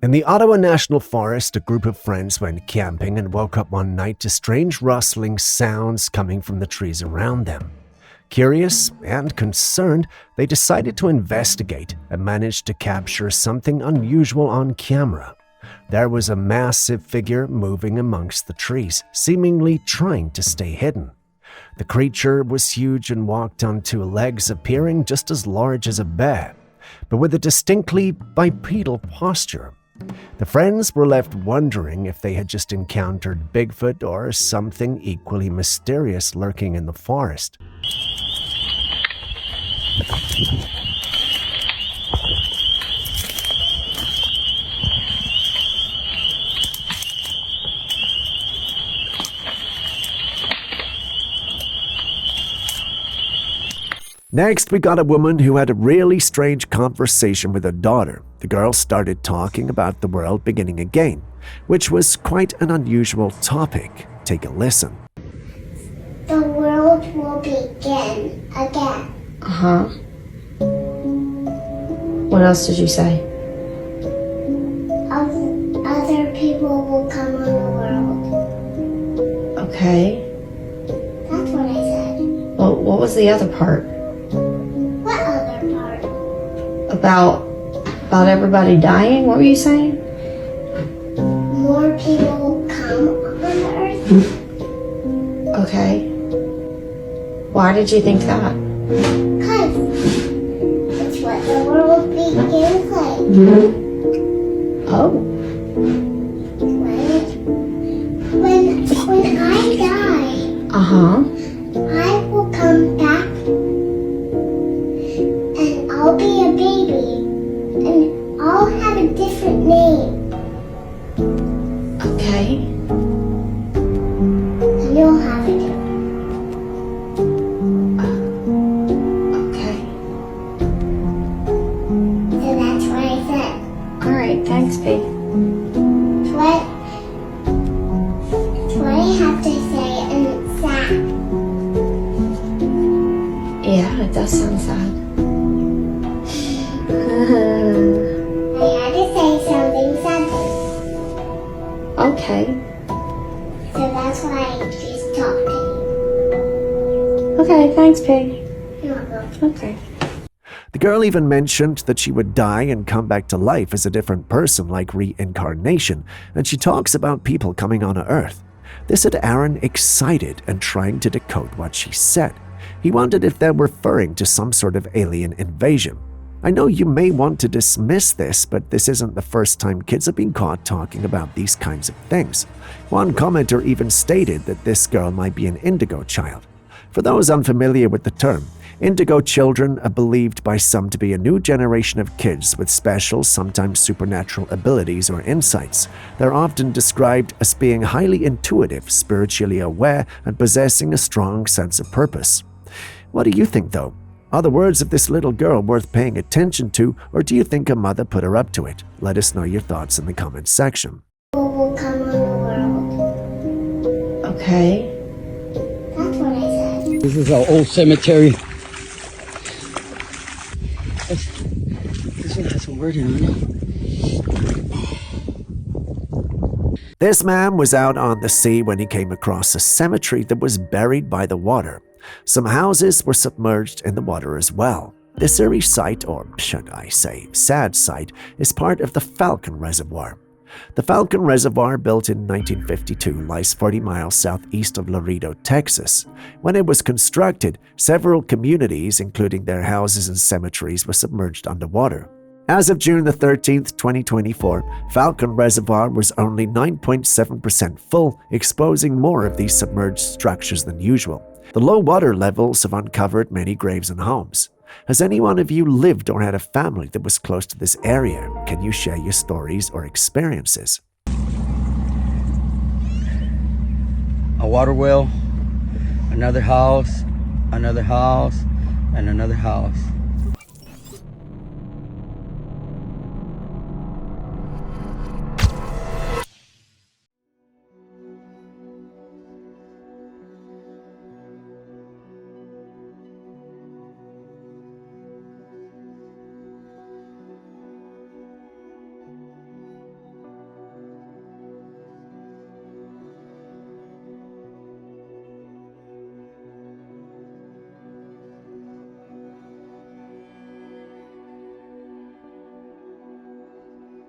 In the Ottawa National Forest, a group of friends went camping and woke up one night to strange rustling sounds coming from the trees around them. Curious and concerned, they decided to investigate and managed to capture something unusual on camera. There was a massive figure moving amongst the trees, seemingly trying to stay hidden. The creature was huge and walked on two legs, appearing just as large as a bear, but with a distinctly bipedal posture. The friends were left wondering if they had just encountered Bigfoot or something equally mysterious lurking in the forest. Next, we got a woman who had a really strange conversation with her daughter. The girl started talking about the world beginning again, which was quite an unusual topic. Take a listen. The world will begin again. Uh-huh. What else did you say? Other people will come on the world. Okay. That's what I said. Well, what was the other part? What other part? About everybody dying? What were you saying? More people will come on the earth. Okay. Why did you think that? Because it's what the world begins like. Oh. When I die, Uh-huh. I will come back and I'll be a baby and I'll have a different name. Okay. And you'll have it. Okay. So that's what I said. Alright, thanks, P. It's what I have to say and it's sad. Yeah, it does sound sad. I had to say something sad. Okay. So that's why I just talked to you. Okay, thanks, P. You're welcome. Okay. The girl even mentioned that she would die and come back to life as a different person, like reincarnation, and she talks about people coming on Earth. This had Aaron excited and trying to decode what she said. He wondered if they're referring to some sort of alien invasion. I know you may want to dismiss this, but this isn't the first time kids have been caught talking about these kinds of things. One commenter even stated that this girl might be an indigo child. For those unfamiliar with the term, indigo children are believed by some to be a new generation of kids with special, sometimes supernatural abilities or insights. They're often described as being highly intuitive, spiritually aware, and possessing a strong sense of purpose. What do you think, though? Are the words of this little girl worth paying attention to, or do you think her mother put her up to it? Let us know your thoughts in the comments section. People will come on the world. Okay. That's what I said. This is our old cemetery. This one has some wording on it. This man was out on the sea when he came across a cemetery that was buried by the water. Some houses were submerged in the water as well. This eerie site, or should I say sad site, is part of the Falcon Reservoir. The Falcon Reservoir, built in 1952, lies 40 miles southeast of Laredo, Texas. When it was constructed, several communities, including their houses and cemeteries, were submerged underwater. As of June the 13th, 2024, Falcon Reservoir was only 9.7% full, exposing more of these submerged structures than usual. The low water levels have uncovered many graves and homes. Has any one of you lived or had a family that was close to this area? Can you share your stories or experiences? A water well, another house, and another house.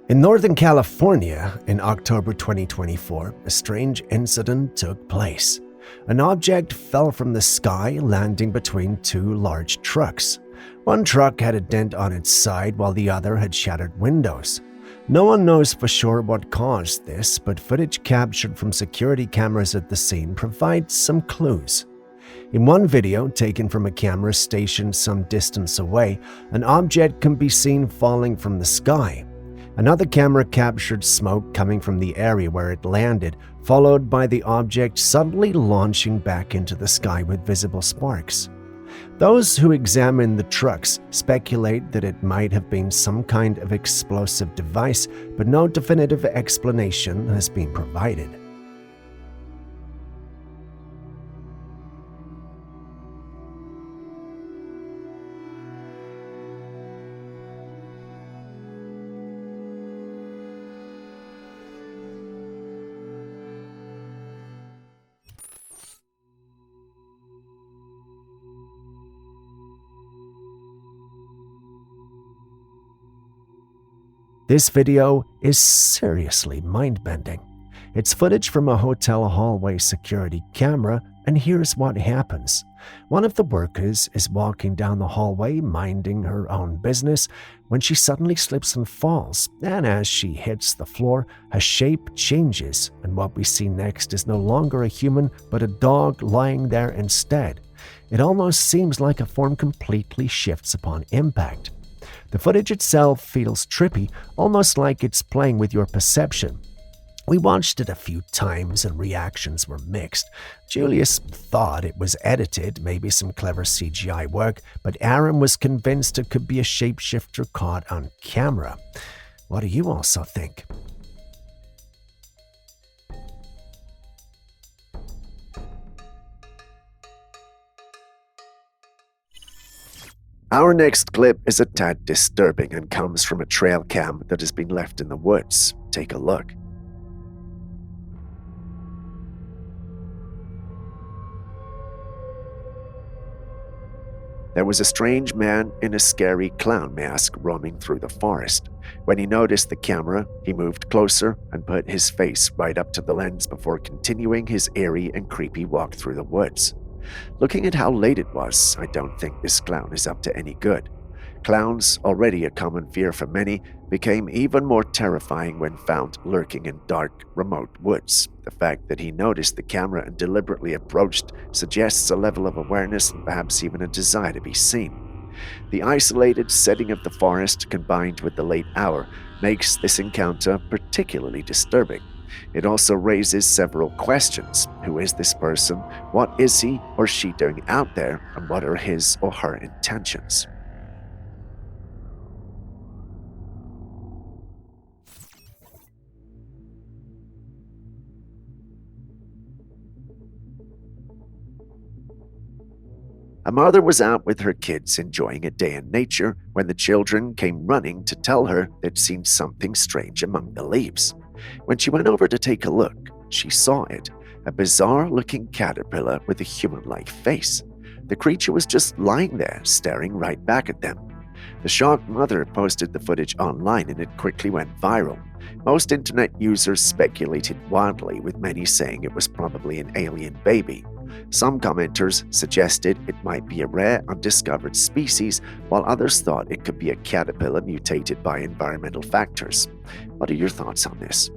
In Northern California, in October 2024, a strange incident took place. An object fell from the sky, landing between two large trucks. One truck had a dent on its side while the other had shattered windows. No one knows for sure what caused this, but footage captured from security cameras at the scene provides some clues. In one video, taken from a camera stationed some distance away, an object can be seen falling from the sky. Another camera captured smoke coming from the area where it landed, followed by the object suddenly launching back into the sky with visible sparks. Those who examine the trucks speculate that it might have been some kind of explosive device, but no definitive explanation has been provided. This video is seriously mind-bending. It's footage from a hotel hallway security camera, and here's what happens. One of the workers is walking down the hallway, minding her own business, when she suddenly slips and falls, and as she hits the floor, her shape changes, and what we see next is no longer a human, but a dog lying there instead. It almost seems like a form completely shifts upon impact. The footage itself feels trippy, almost like it's playing with your perception. We watched it a few times and reactions were mixed. Julius thought it was edited, maybe some clever CGI work, but Aaron was convinced it could be a shapeshifter caught on camera. What do you also think? Our next clip is a tad disturbing and comes from a trail cam that has been left in the woods. Take a look. There was a strange man in a scary clown mask roaming through the forest. When he noticed the camera, he moved closer and put his face right up to the lens before continuing his eerie and creepy walk through the woods. Looking at how late it was, I don't think this clown is up to any good. Clowns, already a common fear for many, became even more terrifying when found lurking in dark, remote woods. The fact that he noticed the camera and deliberately approached suggests a level of awareness and perhaps even a desire to be seen. The isolated setting of the forest, combined with the late hour, makes this encounter particularly disturbing. It also raises several questions. Who is this person? What is he or she doing out there? And what are his or her intentions? A mother was out with her kids enjoying a day in nature when the children came running to tell her they'd seen something strange among the leaves. When she went over to take a look, she saw it, a bizarre-looking caterpillar with a human-like face. The creature was just lying there, staring right back at them. The shocked mother posted the footage online and it quickly went viral. Most internet users speculated wildly, with many saying it was probably an alien baby. Some commenters suggested it might be a rare, undiscovered species, while others thought it could be a caterpillar mutated by environmental factors. What are your thoughts on this?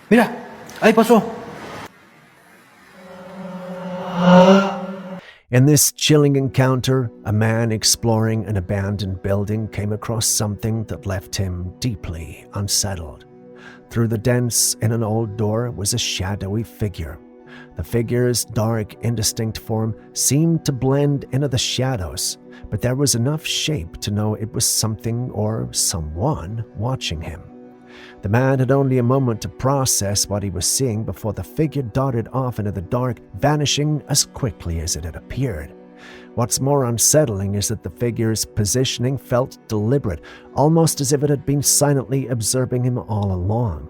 Mira, ahí pasó. In this chilling encounter, a man exploring an abandoned building came across something that left him deeply unsettled. Through the dents in an old door was a shadowy figure. The figure's dark, indistinct form seemed to blend into the shadows, but there was enough shape to know it was something or someone watching him. The man had only a moment to process what he was seeing before the figure darted off into the dark, vanishing as quickly as it had appeared. What's more unsettling is that the figure's positioning felt deliberate, almost as if it had been silently observing him all along.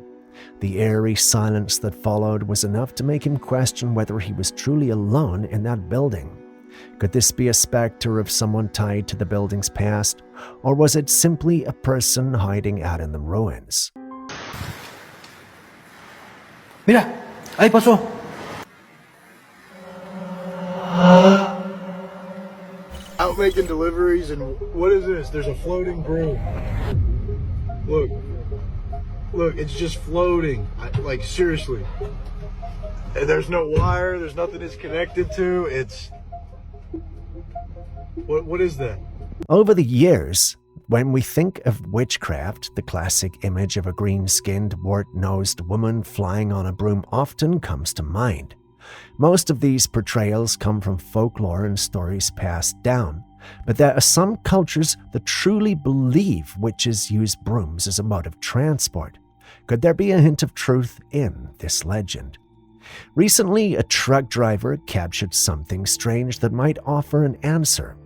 The eerie silence that followed was enough to make him question whether he was truly alone in that building. Could this be a specter of someone tied to the building's past, or was it simply a person hiding out in the ruins? Mira, ahí pasó. Out making deliveries, and what is this? There's a floating broom. Look, it's just floating. Like, seriously. There's no wire, there's nothing it's connected to. It's... What is that? Over the years, when we think of witchcraft, the classic image of a green-skinned, wart-nosed woman flying on a broom often comes to mind. Most of these portrayals come from folklore and stories passed down, but there are some cultures that truly believe witches use brooms as a mode of transport. Could there be a hint of truth in this legend? Recently, a truck driver captured something strange that might offer an answer.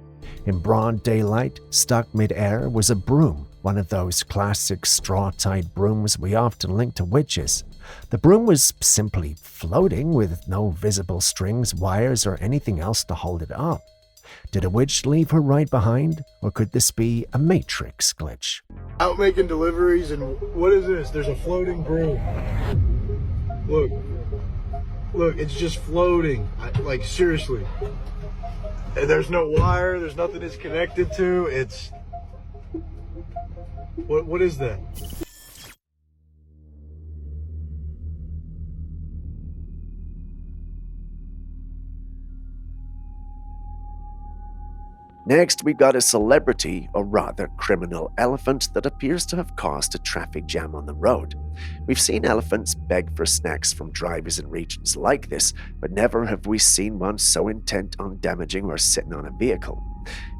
In broad daylight, stuck mid-air, was a broom, one of those classic straw-tied brooms we often link to witches. The broom was simply floating with no visible strings, wires, or anything else to hold it up. Did a witch leave her ride behind, or could this be a Matrix glitch? Out making deliveries, and what is this? There's a floating broom. Look, it's just floating. Like, seriously. There's no wire, there's nothing it's connected to. It's... What is that? Next, we got a celebrity, or rather criminal elephant that appears to have caused a traffic jam on the road. We've seen elephants beg for snacks from drivers in regions like this, but never have we seen one so intent on damaging or sitting on a vehicle.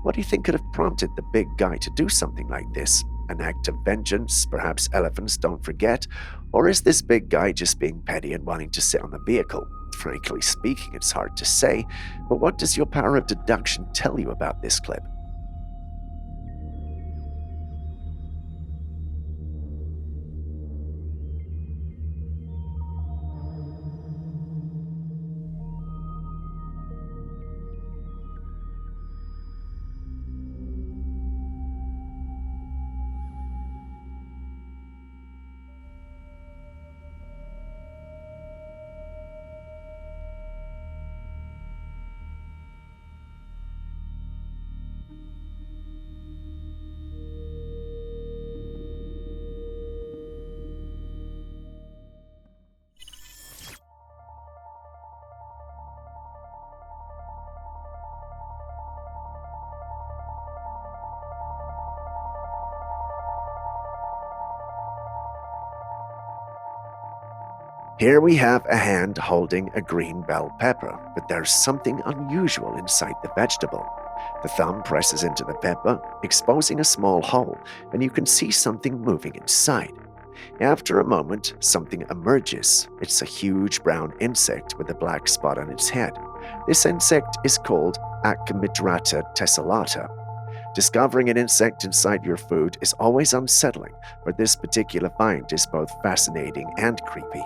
What do you think could have prompted the big guy to do something like this? An act of vengeance, perhaps elephants don't forget? Or is this big guy just being petty and wanting to sit on the vehicle? Frankly speaking, it's hard to say, but what does your power of deduction tell you about this clip? Here we have a hand holding a green bell pepper, but there's something unusual inside the vegetable. The thumb presses into the pepper, exposing a small hole, and you can see something moving inside. After a moment, something emerges. It's a huge brown insect with a black spot on its head. This insect is called Achymidrata tessellata. Discovering an insect inside your food is always unsettling, but this particular find is both fascinating and creepy.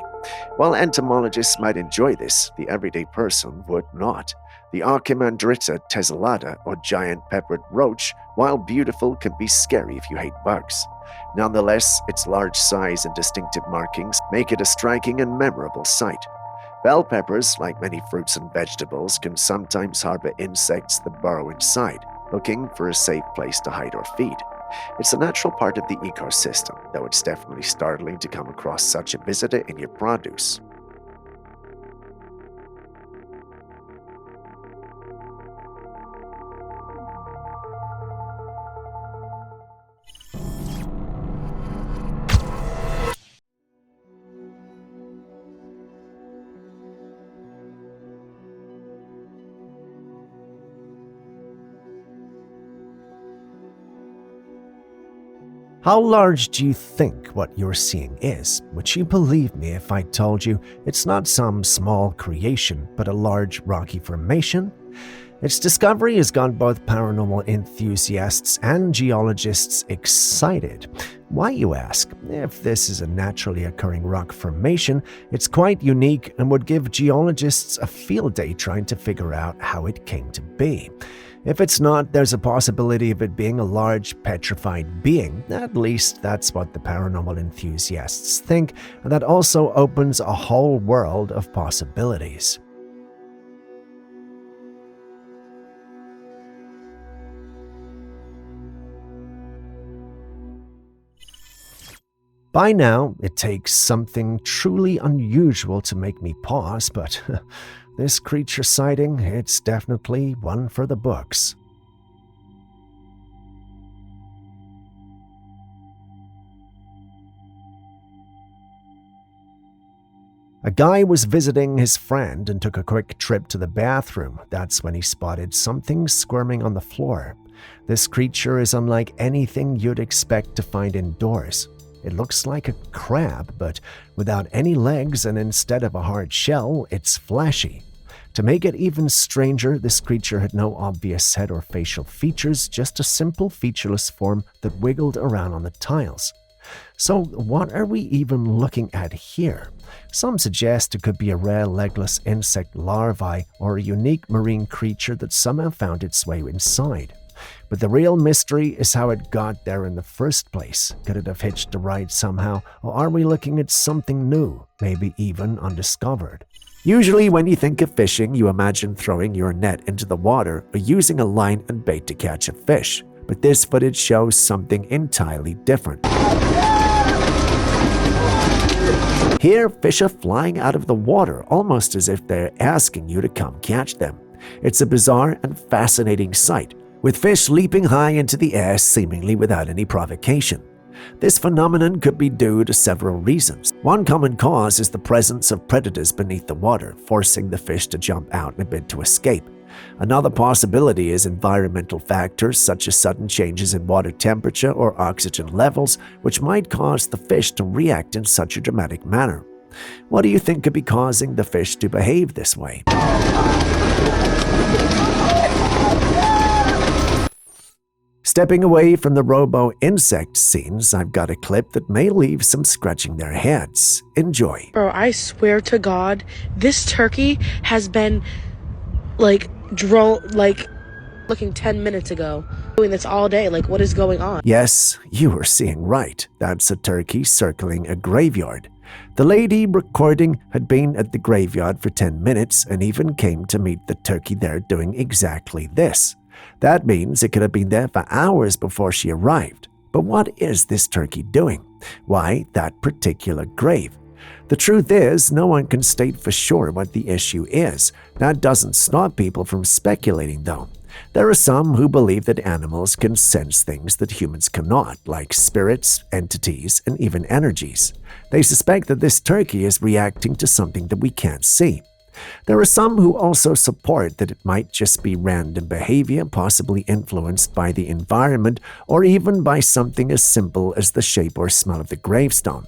While entomologists might enjoy this, the everyday person would not. The Achymidrata tessellata, or giant peppered roach, while beautiful, can be scary if you hate bugs. Nonetheless, its large size and distinctive markings make it a striking and memorable sight. Bell peppers, like many fruits and vegetables, can sometimes harbor insects that burrow inside, looking for a safe place to hide or feed. It's a natural part of the ecosystem, though it's definitely startling to come across such a visitor in your produce. How large do you think what you're seeing is? Would you believe me if I told you it's not some small creation, but a large rocky formation? Its discovery has got both paranormal enthusiasts and geologists excited. Why, you ask? If this is a naturally occurring rock formation, it's quite unique and would give geologists a field day trying to figure out how it came to be. If it's not, there's a possibility of it being a large petrified being. At least that's what the paranormal enthusiasts think, and that also opens a whole world of possibilities. By now, it takes something truly unusual to make me pause, but this creature sighting, it's definitely one for the books. A guy was visiting his friend and took a quick trip to the bathroom. That's when he spotted something squirming on the floor. This creature is unlike anything you'd expect to find indoors. It looks like a crab, but without any legs, and instead of a hard shell, it's fleshy. To make it even stranger, this creature had no obvious head or facial features, just a simple featureless form that wiggled around on the tiles. So what are we even looking at here? Some suggest it could be a rare legless insect larvae or a unique marine creature that somehow found its way inside. But the real mystery is how it got there in the first place. Could it have hitched a ride somehow, or are we looking at something new, maybe even undiscovered? Usually when you think of fishing, you imagine throwing your net into the water or using a line and bait to catch a fish. But this footage shows something entirely different. Here, fish are flying out of the water, almost as if they're asking you to come catch them. It's a bizarre and fascinating sight, with fish leaping high into the air seemingly without any provocation. This phenomenon could be due to several reasons. One common cause is the presence of predators beneath the water, forcing the fish to jump out in a bid to escape. Another possibility is environmental factors such as sudden changes in water temperature or oxygen levels, which might cause the fish to react in such a dramatic manner. What do you think could be causing the fish to behave this way? Stepping away from the robo-insect scenes, I've got a clip that may leave some scratching their heads. Enjoy. Bro, I swear to God, this turkey has been, looking 10 minutes ago. Doing this all day, what is going on? Yes, you were seeing right. That's a turkey circling a graveyard. The lady recording had been at the graveyard for 10 minutes and even came to meet the turkey there doing exactly this. That means it could have been there for hours before she arrived. But what is this turkey doing? Why that particular grave? The truth is, no one can state for sure what the issue is. That doesn't stop people from speculating, though. There are some who believe that animals can sense things that humans cannot, like spirits, entities, and even energies. They suspect that this turkey is reacting to something that we can't see. There are some who also support that it might just be random behavior, possibly influenced by the environment or even by something as simple as the shape or smell of the gravestone.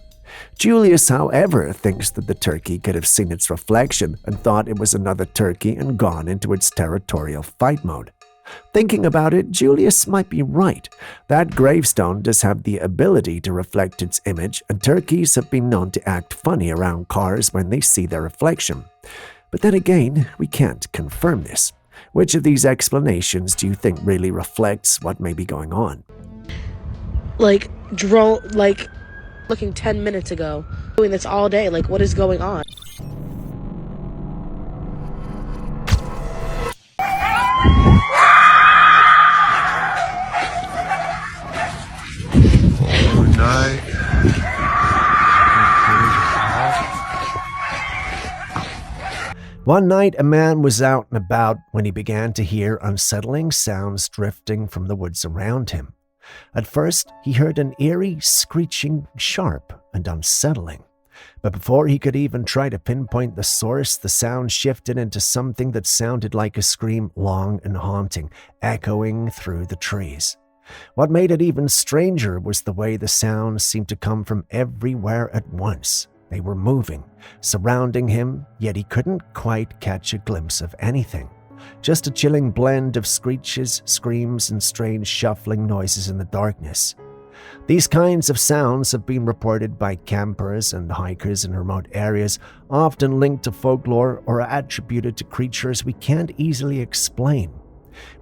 Julius, however, thinks that the turkey could have seen its reflection and thought it was another turkey and gone into its territorial fight mode. Thinking about it, Julius might be right. That gravestone does have the ability to reflect its image, and turkeys have been known to act funny around cars when they see their reflection. But then again, we can't confirm this. Which of these explanations do you think really reflects what may be going on? Looking 10 minutes ago. Doing this all day, what is going on? Good night. One night, a man was out and about when he began to hear unsettling sounds drifting from the woods around him. At first, he heard an eerie screeching, sharp and unsettling. But before he could even try to pinpoint the source, the sound shifted into something that sounded like a scream, long and haunting, echoing through the trees. What made it even stranger was the way the sounds seemed to come from everywhere at once. They were moving, surrounding him, yet he couldn't quite catch a glimpse of anything. just a chilling blend of screeches, screams, and strange shuffling noises in the darkness. These kinds of sounds have been reported by campers and hikers in remote areas, often linked to folklore or attributed to creatures we can't easily explain.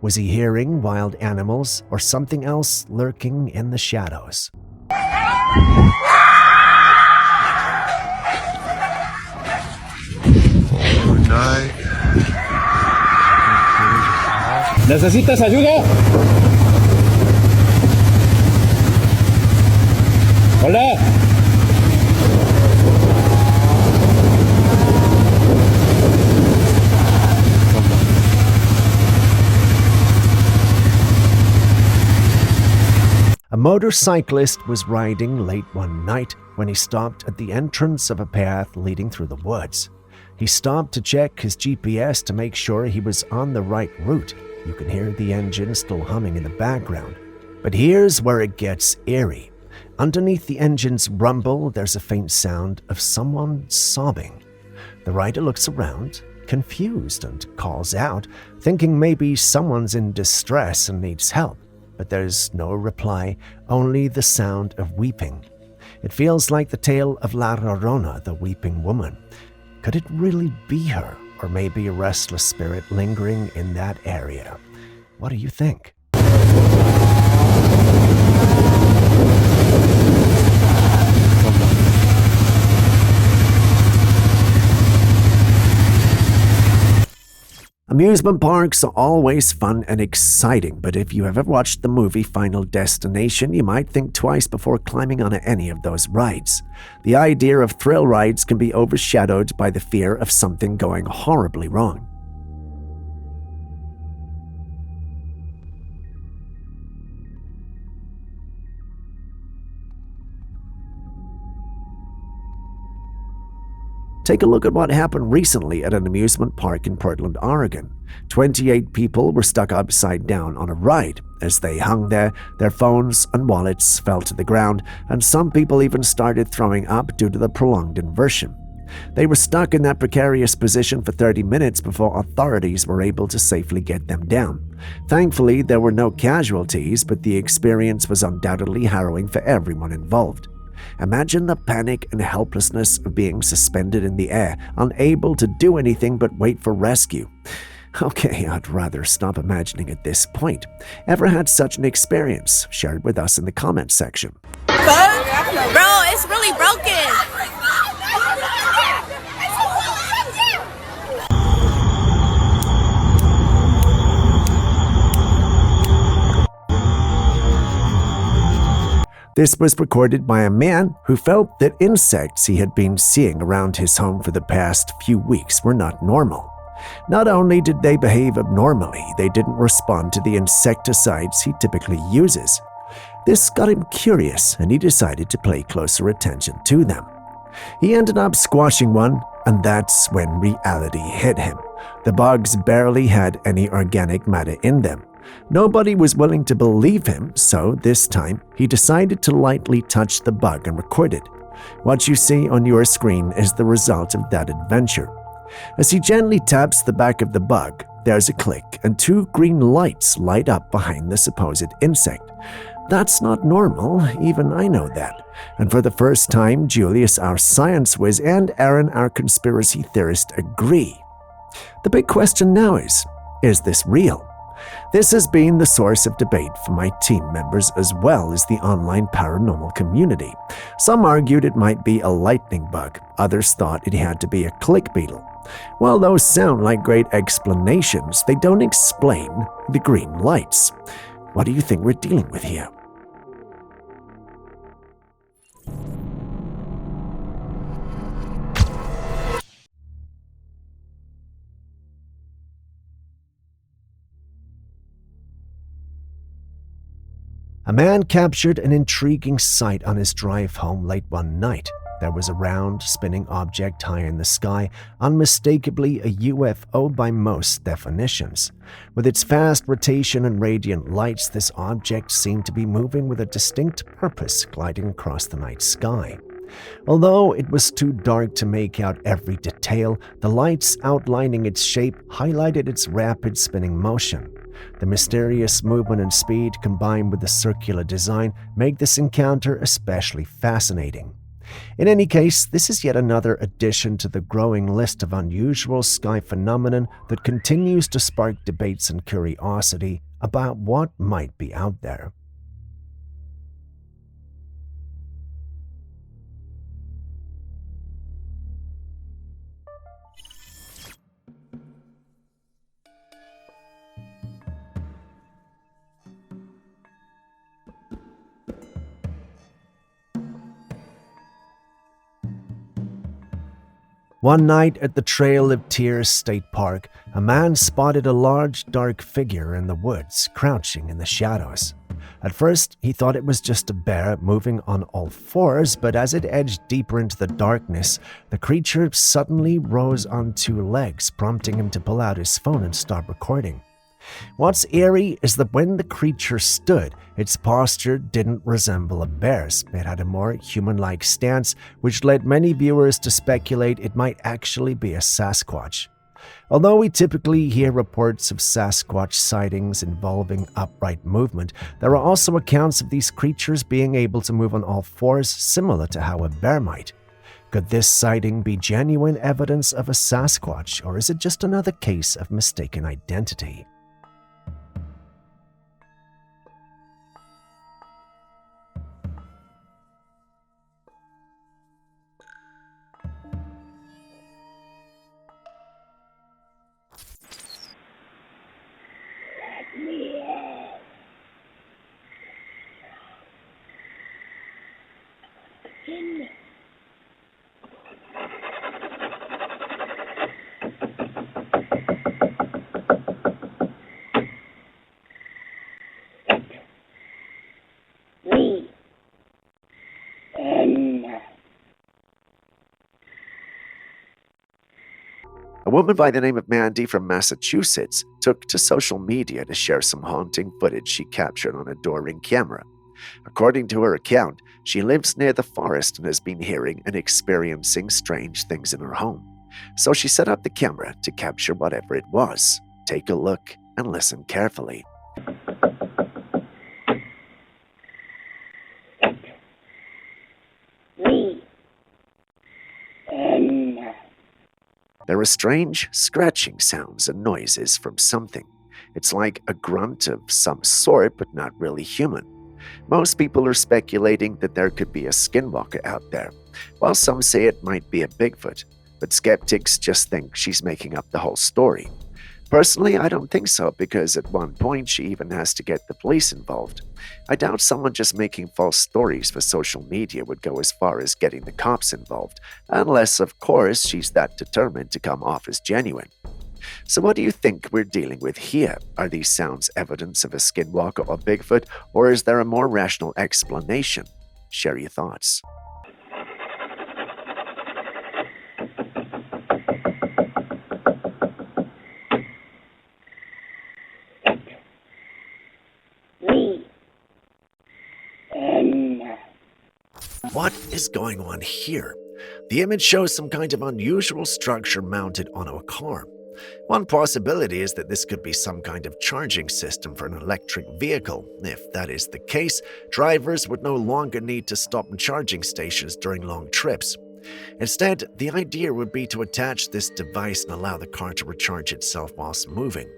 Was he hearing wild animals or something else lurking in the shadows? ¿Necesitas ayuda? Hola. A motorcyclist was riding late one night when he stopped at the entrance of a path leading through the woods. He stopped to check his GPS to make sure he was on the right route. You can hear the engine still humming in the background. But here's where it gets eerie. Underneath the engine's rumble, there's a faint sound of someone sobbing. The rider looks around, confused, and calls out, thinking maybe someone's in distress and needs help. But there's no reply, only the sound of weeping. It feels like the tale of La Llorona, the weeping woman. Could it really be her, or maybe a restless spirit lingering in that area? What do you think? Amusement parks are always fun and exciting, but if you have ever watched the movie Final Destination, you might think twice before climbing on any of those rides. The idea of thrill rides can be overshadowed by the fear of something going horribly wrong. Take a look at what happened recently at an amusement park in Portland, Oregon. 28 people were stuck upside down on a ride. As they hung there, their phones and wallets fell to the ground, and some people even started throwing up due to the prolonged inversion. They were stuck in that precarious position for 30 minutes before authorities were able to safely get them down. Thankfully, there were no casualties, but the experience was undoubtedly harrowing for everyone involved. Imagine the panic and helplessness of being suspended in the air, unable to do anything but wait for rescue. Okay, I'd rather stop imagining at this point. Ever had such an experience? Share it with us in the comments section. Bro, it's really broken. This was recorded by a man who felt that insects he had been seeing around his home for the past few weeks were not normal. Not only did they behave abnormally, they didn't respond to the insecticides he typically uses. This got him curious, and he decided to pay closer attention to them. He ended up squashing one, and that's when reality hit him. The bugs barely had any organic matter in them. Nobody was willing to believe him, so this time he decided to lightly touch the bug and record it. What you see on your screen is the result of that adventure. As he gently taps the back of the bug, there's a click and 2 green lights light up behind the supposed insect. That's not normal, even I know that. And for the first time, Julius, our science whiz, and Aaron, our conspiracy theorist, agree. The big question now is this real? This has been the source of debate for my team members as well as the online paranormal community. Some argued it might be a lightning bug. Others thought it had to be a click beetle. While those sound like great explanations, they don't explain the green lights. What do you think we're dealing with here? A man captured an intriguing sight on his drive home late one night. There was a round, spinning object high in the sky, unmistakably a UFO by most definitions. With its fast rotation and radiant lights, this object seemed to be moving with a distinct purpose, gliding across the night sky. Although it was too dark to make out every detail, the lights outlining its shape highlighted its rapid spinning motion. The mysterious movement and speed combined with the circular design make this encounter especially fascinating. In any case, this is yet another addition to the growing list of unusual sky phenomenon that continues to spark debates and curiosity about what might be out there. One night at the Trail of Tears State Park, a man spotted a large, dark figure in the woods, crouching in the shadows. At first, he thought it was just a bear moving on all fours, but as it edged deeper into the darkness, the creature suddenly rose on two legs, prompting him to pull out his phone and start recording. What's eerie is that when the creature stood, its posture didn't resemble a bear's. It had a more human-like stance, which led many viewers to speculate it might actually be a Sasquatch. Although we typically hear reports of Sasquatch sightings involving upright movement, there are also accounts of these creatures being able to move on all fours, similar to how a bear might. Could this sighting be genuine evidence of a Sasquatch, or is it just another case of mistaken identity? A woman by the name of Mandy from Massachusetts took to social media to share some haunting footage she captured on a door-ring camera. According to her account, she lives near the forest and has been hearing and experiencing strange things in her home. So she set up the camera to capture whatever it was. Take a look and listen carefully. There are strange scratching sounds and noises from something. It's like a grunt of some sort, but not really human. Most people are speculating that there could be a skinwalker out there, while some say it might be a Bigfoot, but skeptics just think she's making up the whole story. Personally, I don't think so, because at one point she even has to get the police involved. I doubt someone just making false stories for social media would go as far as getting the cops involved, unless, of course, she's that determined to come off as genuine. So what do you think we're dealing with here? Are these sounds evidence of a skinwalker or Bigfoot, or is there a more rational explanation? Share your thoughts. What is going on here? The image shows some kind of unusual structure mounted onto a car. One possibility is that this could be some kind of charging system for an electric vehicle. If that is the case, drivers would no longer need to stop in charging stations during long trips. Instead, the idea would be to attach this device and allow the car to recharge itself whilst moving.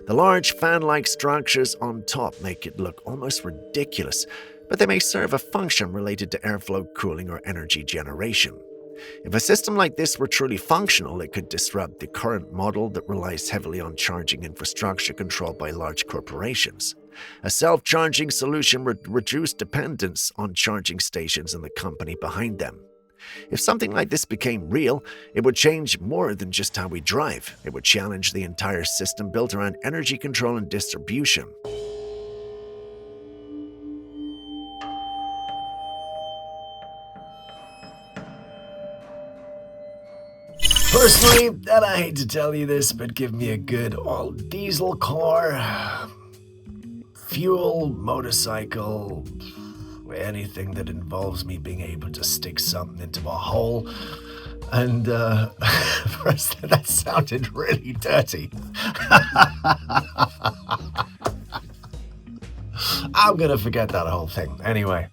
The large fan-like structures on top make it look almost ridiculous, but they may serve a function related to airflow, cooling, or energy generation. If a system like this were truly functional, it could disrupt the current model that relies heavily on charging infrastructure controlled by large corporations. A self-charging solution would reduce dependence on charging stations and the company behind them. If something like this became real, it would change more than just how we drive. It would challenge the entire system built around energy control and distribution. Personally, and I hate to tell you this, but give me a good all-diesel car, fuel, motorcycle, anything that involves me being able to stick something into a hole. And, first, that sounded really dirty. I'm gonna forget that whole thing. Anyway,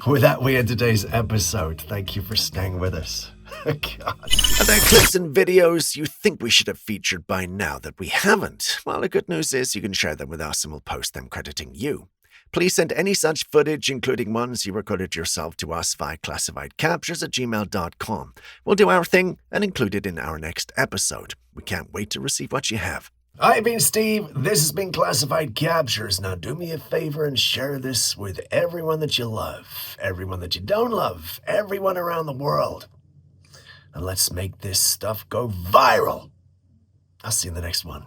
with that, we end today's episode. Thank you for staying with us. God. Are there clips and videos you think we should have featured by now that we haven't? Well, the good news is you can share them with us and we'll post them crediting you. Please send any such footage, including ones you recorded yourself, to us via classifiedcaptures@gmail.com. We'll do our thing and include it in our next episode. We can't wait to receive what you have. I've been Steve. This has been Classified Captures. Now do me a favor and share this with everyone that you love, everyone that you don't love, everyone around the world. And let's make this stuff go viral. I'll see you in the next one.